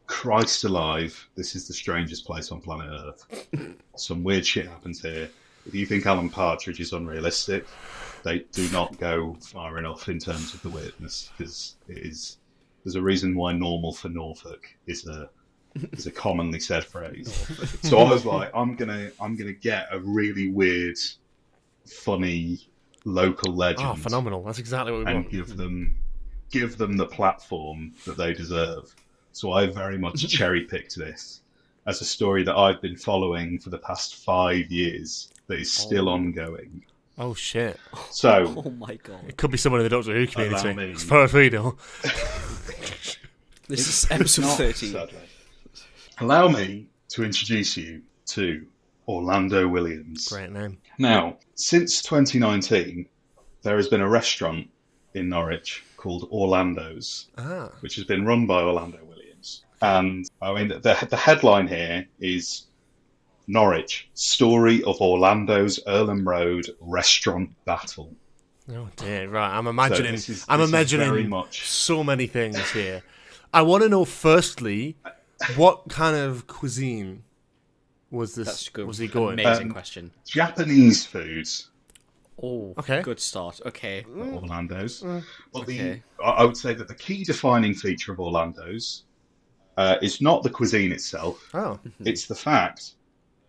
Christ alive, this is the strangest place on planet Earth. Some weird shit happens here. If you think Alan Partridge is unrealistic, they do not go far enough in terms of the weirdness, because there's a reason why normal for Norfolk is a commonly said phrase. So I was like, I'm gonna get a really weird, funny local legend. Oh, phenomenal! That's exactly what we want. And give them the platform that they deserve. So I very much cherry-picked this as a story that I've been following for the past 5 years that is still ongoing. Oh, shit. So, oh my god. It could be someone in the Doctor Who community, as far as we know. This is episode 13. Sadly. Allow me to introduce you to Orlando Williams. Great name. Now, since 2019, there has been a restaurant in Norwich called Orlando's, which has been run by Orlando Williams. And I mean, the headline here is Norwich, Story of Orlando's Earlham Road Restaurant Battle. Oh dear, right. I'm imagining very much so many things here. I want to know firstly, what kind of cuisine was this? That's good. Was he going? Amazing question. Japanese foods. Oh, okay. Good start. Okay. Orlando's. But okay. I would say that the key defining feature of Orlando's is not the cuisine itself. Oh. It's the fact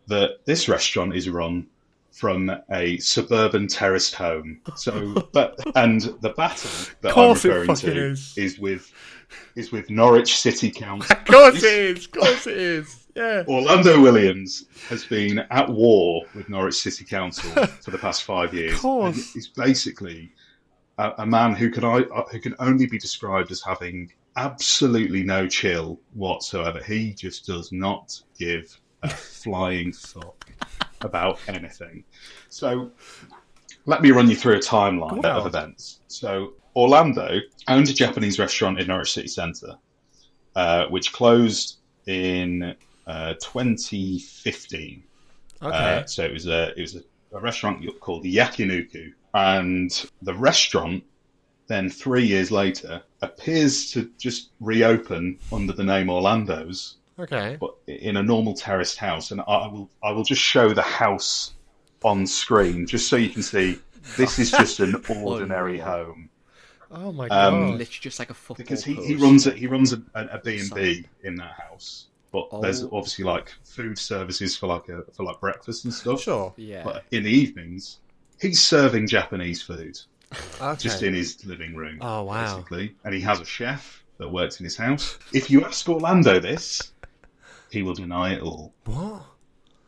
that this restaurant is run from a suburban terraced home. So, and the battle that I'm referring to is with Norwich City Council. Of course it is. Of course it is. Yeah. Orlando Williams has been at war with Norwich City Council for the past 5 years. Of course. He's basically a man who can only be described as having absolutely no chill whatsoever. He just does not give a flying fuck about anything. So let me run you through a timeline of events. So Orlando owned a Japanese restaurant in Norwich City Centre, which closed in 2015. Okay. So it was a restaurant called the Yakiniku, and the restaurant then 3 years later appears to just reopen under the name Orlando's, Okay. but in a normal terraced house. And I will just show the house on screen just so you can see this is just an ordinary home. Oh my god. Literally just like a football Because he post. runs a B&B in that house. But there's obviously like food services for like breakfast and stuff. Sure. Yeah. But in the evenings, he's serving Japanese food Okay. just in his living room. Oh, wow. Basically, and he has a chef that works in his house. If you ask Orlando this, he will deny it all What?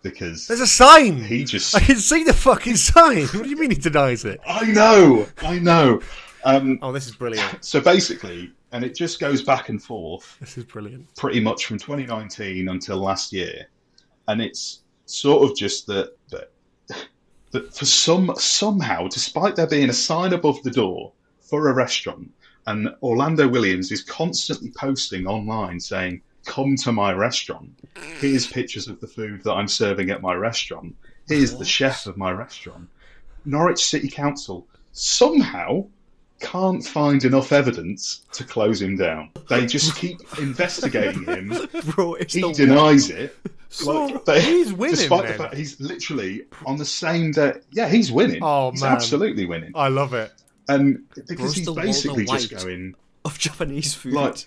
because There's a sign. he just. I can see the fucking sign. What do you mean he denies it? I know. Oh, this is brilliant. So basically, and it just goes back and forth. This is brilliant. Pretty much from 2019 until last year, and it's sort of just that for somehow, despite there being a sign above the door for a restaurant, and Orlando Williams is constantly posting online saying, "Come to my restaurant. Here's pictures of the food that I'm serving at my restaurant. Here's the chef of my restaurant." Norwich City Council somehow can't find enough evidence to close him down. They just keep investigating him. Bro, it's He the denies it. He's winning, despite then. the fact he's literally on the same day. Yeah, he's winning. Oh, he's man. absolutely winning. I love it. And because Bro's he's the basically Walter just White going of Japanese food. like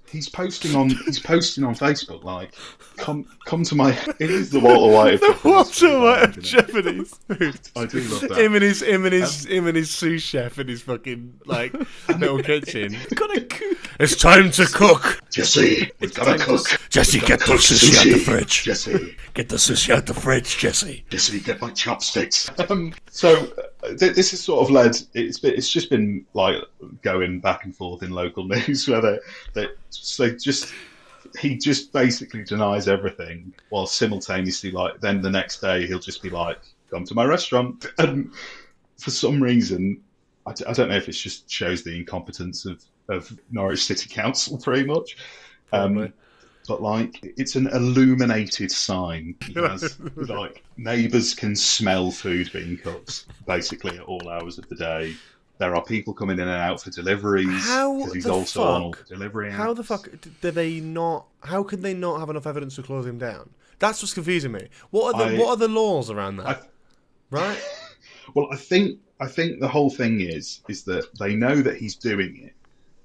he's posting on Facebook like, come to my. It is the Walter White of Japanese What's food, all right of isn't it? Japanese food? I do love that. Him and his sous chef in his fucking like little kitchen. Gotta cook. It's time to cook. Jesse, we've got to cook. Jesse, get the sushi out the fridge. Jesse, Get the sushi out the fridge, Jesse. Jesse, get my chopsticks. So this has sort of led. It's just been like going back and forth in local news where he just basically denies everything, while simultaneously like then the next day he'll just be like, "Come to my restaurant," and for some reason I don't know if it just shows the incompetence of Norwich City Council pretty much. Probably. But like, it's an illuminated sign. He has like neighbours can smell food being cooked basically at all hours of the day. There are people coming in and out for deliveries because he's also on all the delivery apps. How the fuck do they not? How could they not have enough evidence to close him down? That's what's confusing me. What are the laws around that? Right? Well, I think the whole thing is that they know that he's doing it,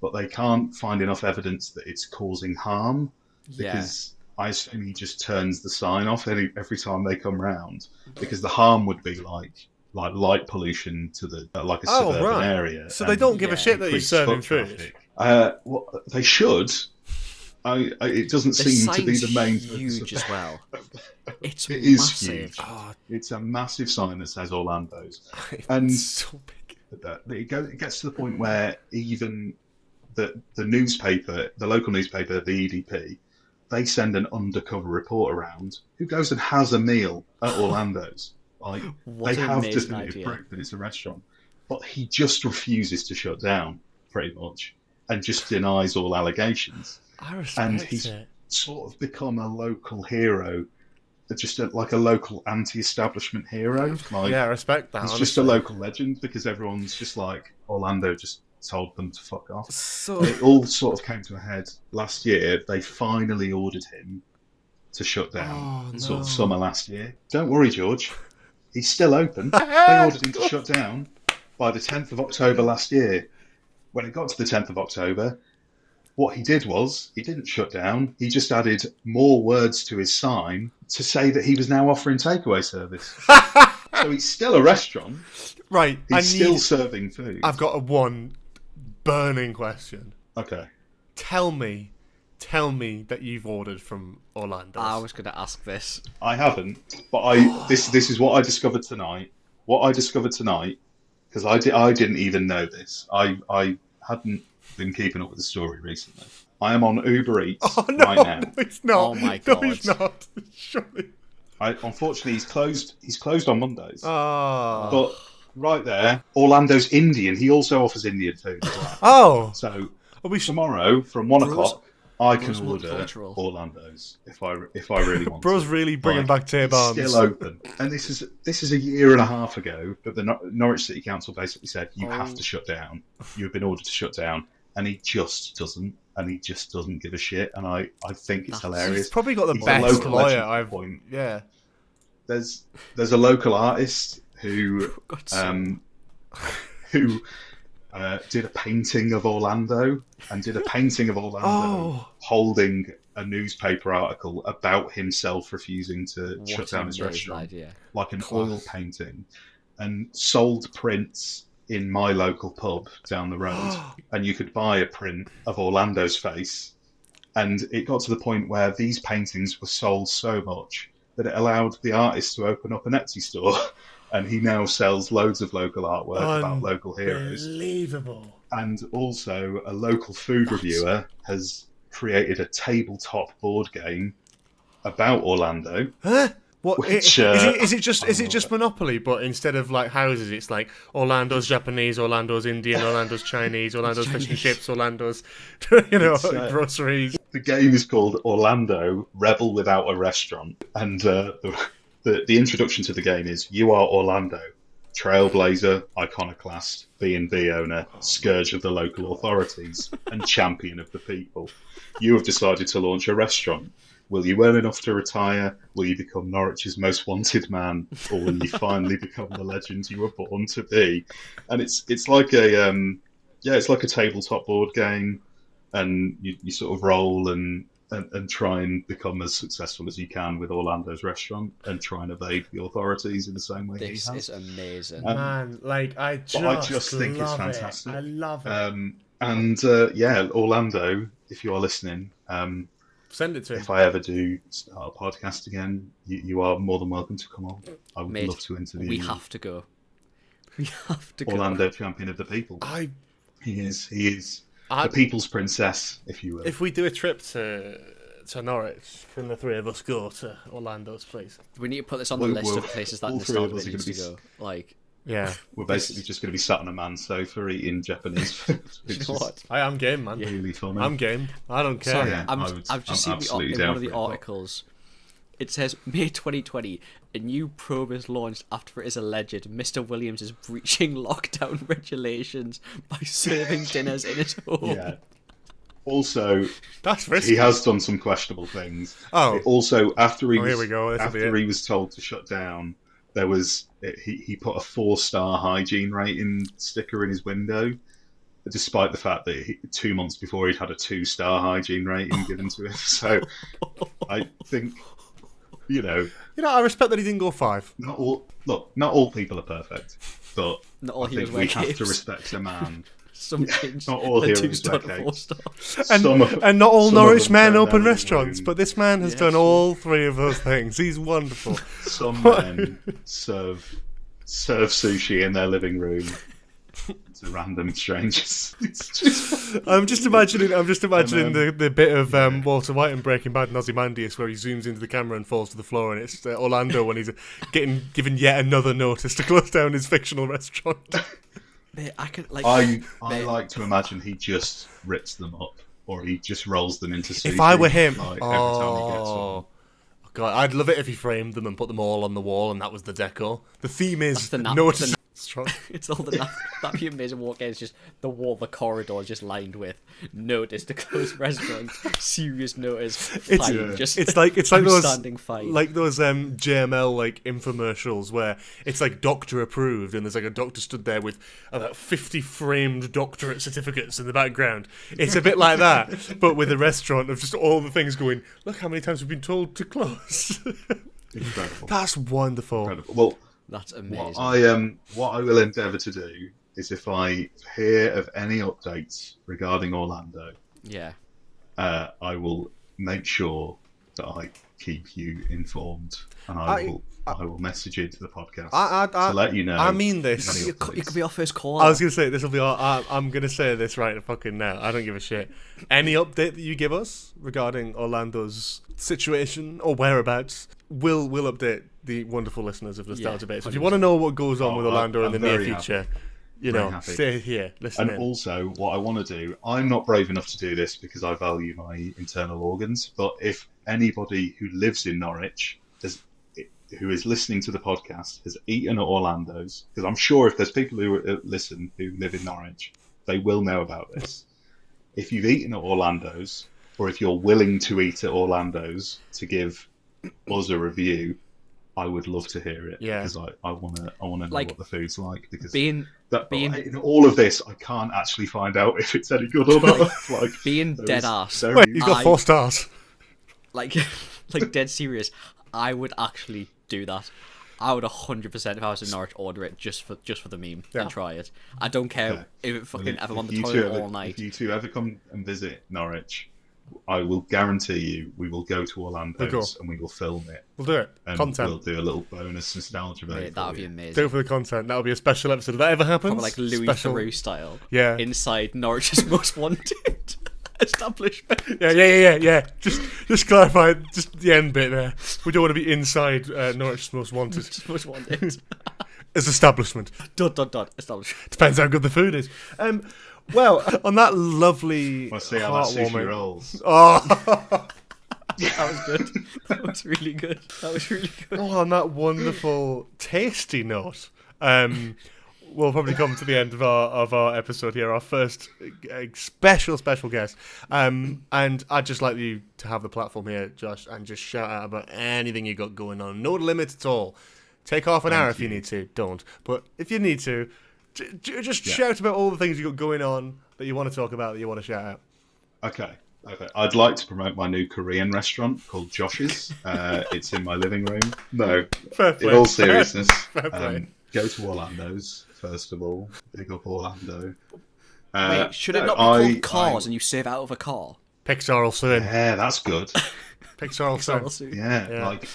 but they can't find enough evidence that it's causing harm. Because I assume he just turns the sign off every time they come round, because the harm would be like light pollution to the like a suburban area. So they don't give a shit that he's serving food. Well, they should. It doesn't seem to be the main huge focus as well. It is massive. huge. It's a massive sign that says Orlando's, and so big. it gets to the point where even the newspaper, the local newspaper, the EDP, they send an undercover report around who goes and has a meal at Orlando's. Like, What they an have amazing definitive idea. proof that it's a restaurant, but he just refuses to shut down, pretty much, and just denies all allegations. I respect And he's it. sort of become a local hero, just like a local anti-establishment hero. Like, Yeah, I respect that. he's honestly. just a local legend because everyone's just like, Orlando just told them to fuck off. So It all sort of came to a head last year. They finally ordered him to shut down, sort of summer last year. Don't worry, George. He's still open. They ordered him to shut down by the 10th of October last year. When it got to the 10th of October, what he did was, he didn't shut down. He just added more words to his sign to say that he was now offering takeaway service. So he's still a restaurant. right, He's still serving food. I've got one burning question. Okay. Tell me tell me that you've ordered from Orlando. I was going to ask this. I haven't, but this is what I discovered tonight. Because I didn't even know this. I hadn't been keeping up with the story recently. I am on Uber Eats Oh no, right now. no, it's not. Oh my No, God. he's not. Surely. Unfortunately, he's closed. He's closed on Mondays. Oh. But right there, Orlando's Indian. He also offers Indian food as well. Oh. So We should. tomorrow from 1 Bros- o'clock, I bros can look order cultural. Orlando's if I really want. Bro's to. really bringing Like, back Tay it's Barnes. still open, and this is a year and a half ago that the Norwich City Council basically said you have to shut down. You've been ordered to shut down, and he just doesn't. And he just doesn't give a shit. And I think it's hilarious. He's probably got the He's a best local lawyer legend I've. point. Yeah. There's a local artist who did a painting of Orlando Oh. holding a newspaper article about himself refusing to shut down his restaurant, Idea. like an oil painting, and sold prints in my local pub down the road. And you could buy a print of Orlando's face, and it got to the point where these paintings were sold so much that it allowed the artist to open up an Etsy store. And he now sells loads of local artwork about local heroes. Unbelievable. And also, a local food reviewer has created a tabletop board game about Orlando. Huh? What Which, is it just Monopoly, but instead of like houses, it's like Orlando's Japanese, Orlando's Indian, Orlando's Chinese, Orlando's fish and chips, Orlando's groceries. The game is called Orlando Rebel Without a Restaurant, and the introduction to the game is: you are Orlando, trailblazer, iconoclast, B&B owner, scourge of the local authorities, and champion of the people. You have decided to launch a restaurant. Will you earn enough to retire? Will you become Norwich's most wanted man? Or will you finally become the legend you were born to be? And it's like a tabletop board game, and you sort of roll and try and become as successful as you can with Orlando's restaurant and try and evade the authorities in the same way This he is has. amazing. Man, like I just think it's love it. fantastic. I love it. Orlando, if you are listening, Send it to him. if I ever do start a podcast again, you are more than welcome to come on. I would Mate, love to interview we you. have to go. We have to go. Orlando, champion of the people. He is the people's princess, if you will. If we do a trip to Norwich, can the three of us go to Orlando's place? We need to put this on the list of places that all three of Nostalgia us are needs gonna to go. Like, Yeah. We're basically just going to be sat on a man's sofa eating Japanese food. you know what? I am game, man. Really funny. I'm game. I don't care. Sorry, Yeah, I've just seen absolutely in down one of the for it, but- articles. It says May 2020, a new probe is launched after it is alleged Mr. Williams is breaching lockdown regulations by serving dinners in his home. Yeah. Also, That's risky. he has done some questionable things. Oh. Also, after he Oh, was, here we go. This'll be after it. he was told to shut down, there was he put a 4-star hygiene rating sticker in his window, despite the fact that 2 months before he'd had a 2-star hygiene rating given to him. So I think, I respect that he didn't go 5. not all people are perfect, but Not all I think heroes we wear have to capes. respect a man. Some things Not all are heroes 2-star wear to capes. 4-star. And not all some of Norwich them men turn open down the restaurants, room. but this man has done all 3 of those things. He's wonderful. Some men serve sushi in their living room to random strangers. It's just I'm just imagining the bit of Walter White in Breaking Bad and Ozymandias where he zooms into the camera and falls to the floor, and it's Orlando when he's given yet another notice to close down his fictional restaurant. Mate, I can like. I Mate. like to imagine he just rips them up, or he just rolls them into sushi. If I were him, like, every time he gets one. God, I'd love it if he framed them and put them all on the wall, and that was the decor. The theme is the nap- notice. the Strong. It's all that'd be amazing. Walk in, it's just the corridor is just lined with notice to close restaurant, serious notice, fine, just It's like those outstanding fine. like those JML like infomercials where it's like doctor approved, and there's like a doctor stood there with about 50 framed doctorate certificates in the background. It's a bit like that, but with a restaurant of just all the things going. Look how many times we've been told to close. Incredible. That's wonderful. Incredible. Well, That's amazing. what I will endeavour to do is if I hear of any updates regarding Orlando, Yeah. I will make sure that I keep you informed, and I will message you to the podcast to let you know. I mean this. You could be our first call. I was gonna say this will be. I'm gonna say this right fucking now. I don't give a shit. Any update that you give us regarding Orlando's situation or whereabouts, we'll update the wonderful listeners of Nostalgia Base. If you want to know what goes on with Orlando in the near future, stay here, listen in. And also, what I want to do, I'm not brave enough to do this because I value my internal organs, but if anybody who lives in Norwich, who is listening to the podcast, has eaten at Orlando's, because I'm sure if there's people who listen who live in Norwich, they will know about this. If you've eaten at Orlando's, or if you're willing to eat at Orlando's to give us a review, I would love to hear it. Yeah. Because I want to know what the food's like. Because being in all of this, I can't actually find out if it's any good or not. Being dead ass. Wait, he's got 4 stars. Like dead serious. I would actually do that. I would 100% if I was in Norwich order it just for the meme and try it. I don't care if it fucking if I'm on the toilet all night. If you two ever come and visit Norwich, I will guarantee you we will go to Orlando's and we will film it. We'll do it. And content. We'll do a little bonus nostalgia video. That would be amazing. Do it for the content. That would be a special episode. If that ever happens, Probably like Louis Theroux style. Yeah. Inside Norwich's Most Wanted establishment. Yeah. Just clarify, just the end bit there. We don't want to be inside Norwich's Most Wanted. Most Wanted. As establishment. ... Establishment. Depends how good the food is. Well, on that lovely, We'll see how that sushi rolls. Oh. That was good. That was really good. Oh, on that wonderful, tasty note, we'll probably come to the end of our episode here, our first special guest. And I'd just like you to have the platform here, Josh, and just shout out about anything you got going on. No limit at all. Take half an hour if you need to. Don't. But if you need to, just shout about all the things you got going on that you want to talk about, that you want to shout out. Okay. I'd like to promote my new Korean restaurant called Josh's. It's in my living room. No, in all seriousness, go to Orlando's first of all. Big up Orlando. Wait, should it not be called Cars and you save out of a car? Pixar will soon. Yeah, that's good. Pixar will soon. Yeah, like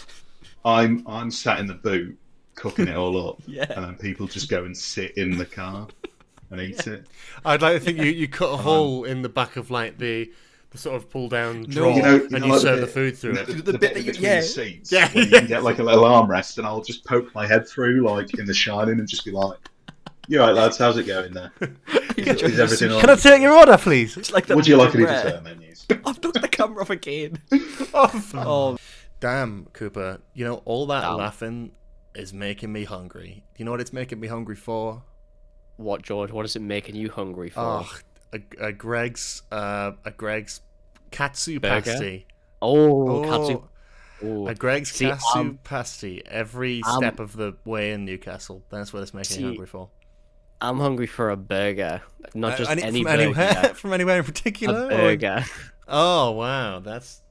I'm sat in the boot cooking it all up, Yeah. and then people just go and sit in the car and eat it. I'd like to think you cut a hole in the back of like the sort of pull down drawer, and you like serve the food through it. The bit between the seats, Yeah. where you can get like a little armrest, and I'll just poke my head through like in The Shining and just be like, "You all right, lads? How's it going there? Is everything all Can I right? take your order, please? It's like the Would you like any rare. dessert menus?" I've knocked the camera off again. Oh, damn, Cooper. You know, all that laughing is making me hungry. You know what it's making me hungry for? What, George? What is it making you hungry for? Oh, a Greg's Katsu Burger? pasty. Oh, Katsu. A Greg's See, Katsu pasty every step of the way in Newcastle. That's what it's making me hungry for. I'm hungry for a burger, not just any from burger. anywhere, from anywhere in particular. A burger. Oh wow, that's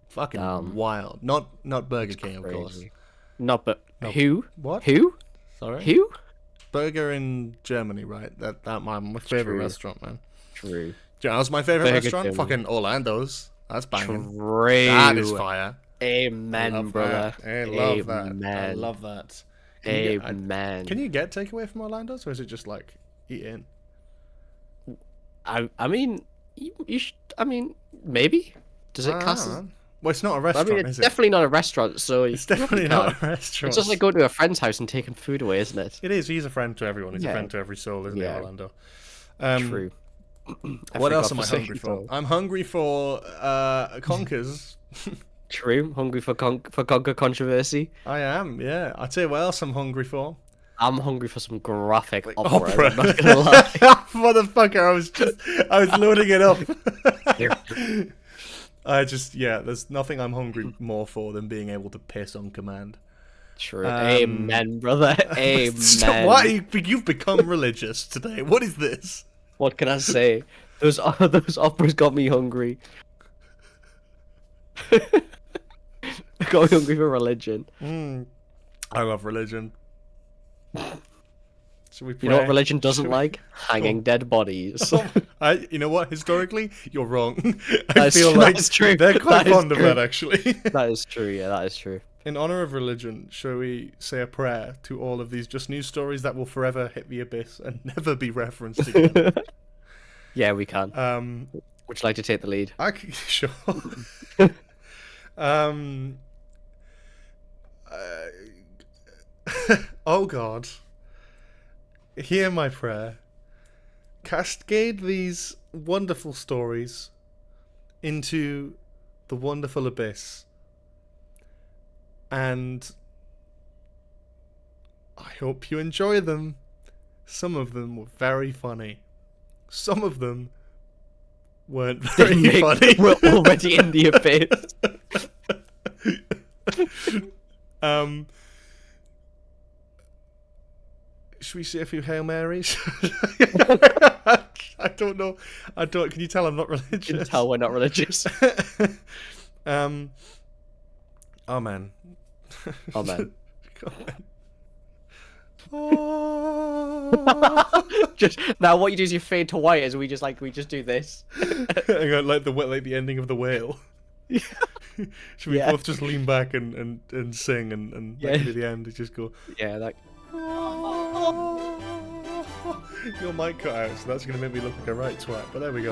fucking wild. Not Burger King, of course. Not but who? What? Who? Sorry. Who? Burger in Germany, right? That my favorite True. restaurant, man. True. Do you know, that's my favorite Burger restaurant. King. Fucking Orlando's. That's banging. True. That is fire. Amen, Love brother. that. I love that. I Amen. love that. Amen. Can you get takeaway from Orlando's, or is it just like eat in? I mean, you should. I mean, maybe. Does it cast? Well, it's not a I restaurant, mean, it's is it? definitely not a restaurant, so It's definitely not a restaurant. It's just like going to a friend's house and taking food away, isn't it? It is. He's a friend to everyone. He's a Yeah. friend to every soul, isn't he, Yeah. Orlando? True. What else am I hungry for? I'm hungry for conkers. True. I'm hungry for Conker Controversy. I am, yeah. I'll tell you what else I'm hungry for. I'm hungry for some graphic opera. Opera. I'm not gonna lie. Motherfucker, I was loading it up. There's nothing I'm hungry more for than being able to piss on command. True. Amen, brother. Amen. Why you've become religious today? What is this? What can I say? Those operas got me hungry. Got me hungry for religion. I love religion. Should we pray? You know what religion doesn't Should we- like? Hanging dead bodies. You know what? Historically, you're wrong. I That's- feel like that's true. they're quite That is fond of true. that, actually. That is true. Yeah, that is true. In honor of religion, shall we say a prayer to all of these just news stories that will forever hit the abyss and never be referenced again? Yeah, we can. Would you like to take the lead? Sure. Oh God, hear my prayer. Cascade these wonderful stories into the wonderful abyss. And I hope you enjoy them. Some of them were very funny. Some of them weren't very funny. We're already in the abyss. Should we say a few Hail Marys? I don't know. Can you tell I'm not religious? You can tell we're not religious. Amen. Amen. Amen. Just now, what you do is you fade to white as we just do this. Hang on, like the ending of the whale. Should we both just lean back and sing and that can be the end? Just go. Yeah, that. Your mic cut out, so that's gonna make me look like a right twat. But there we go.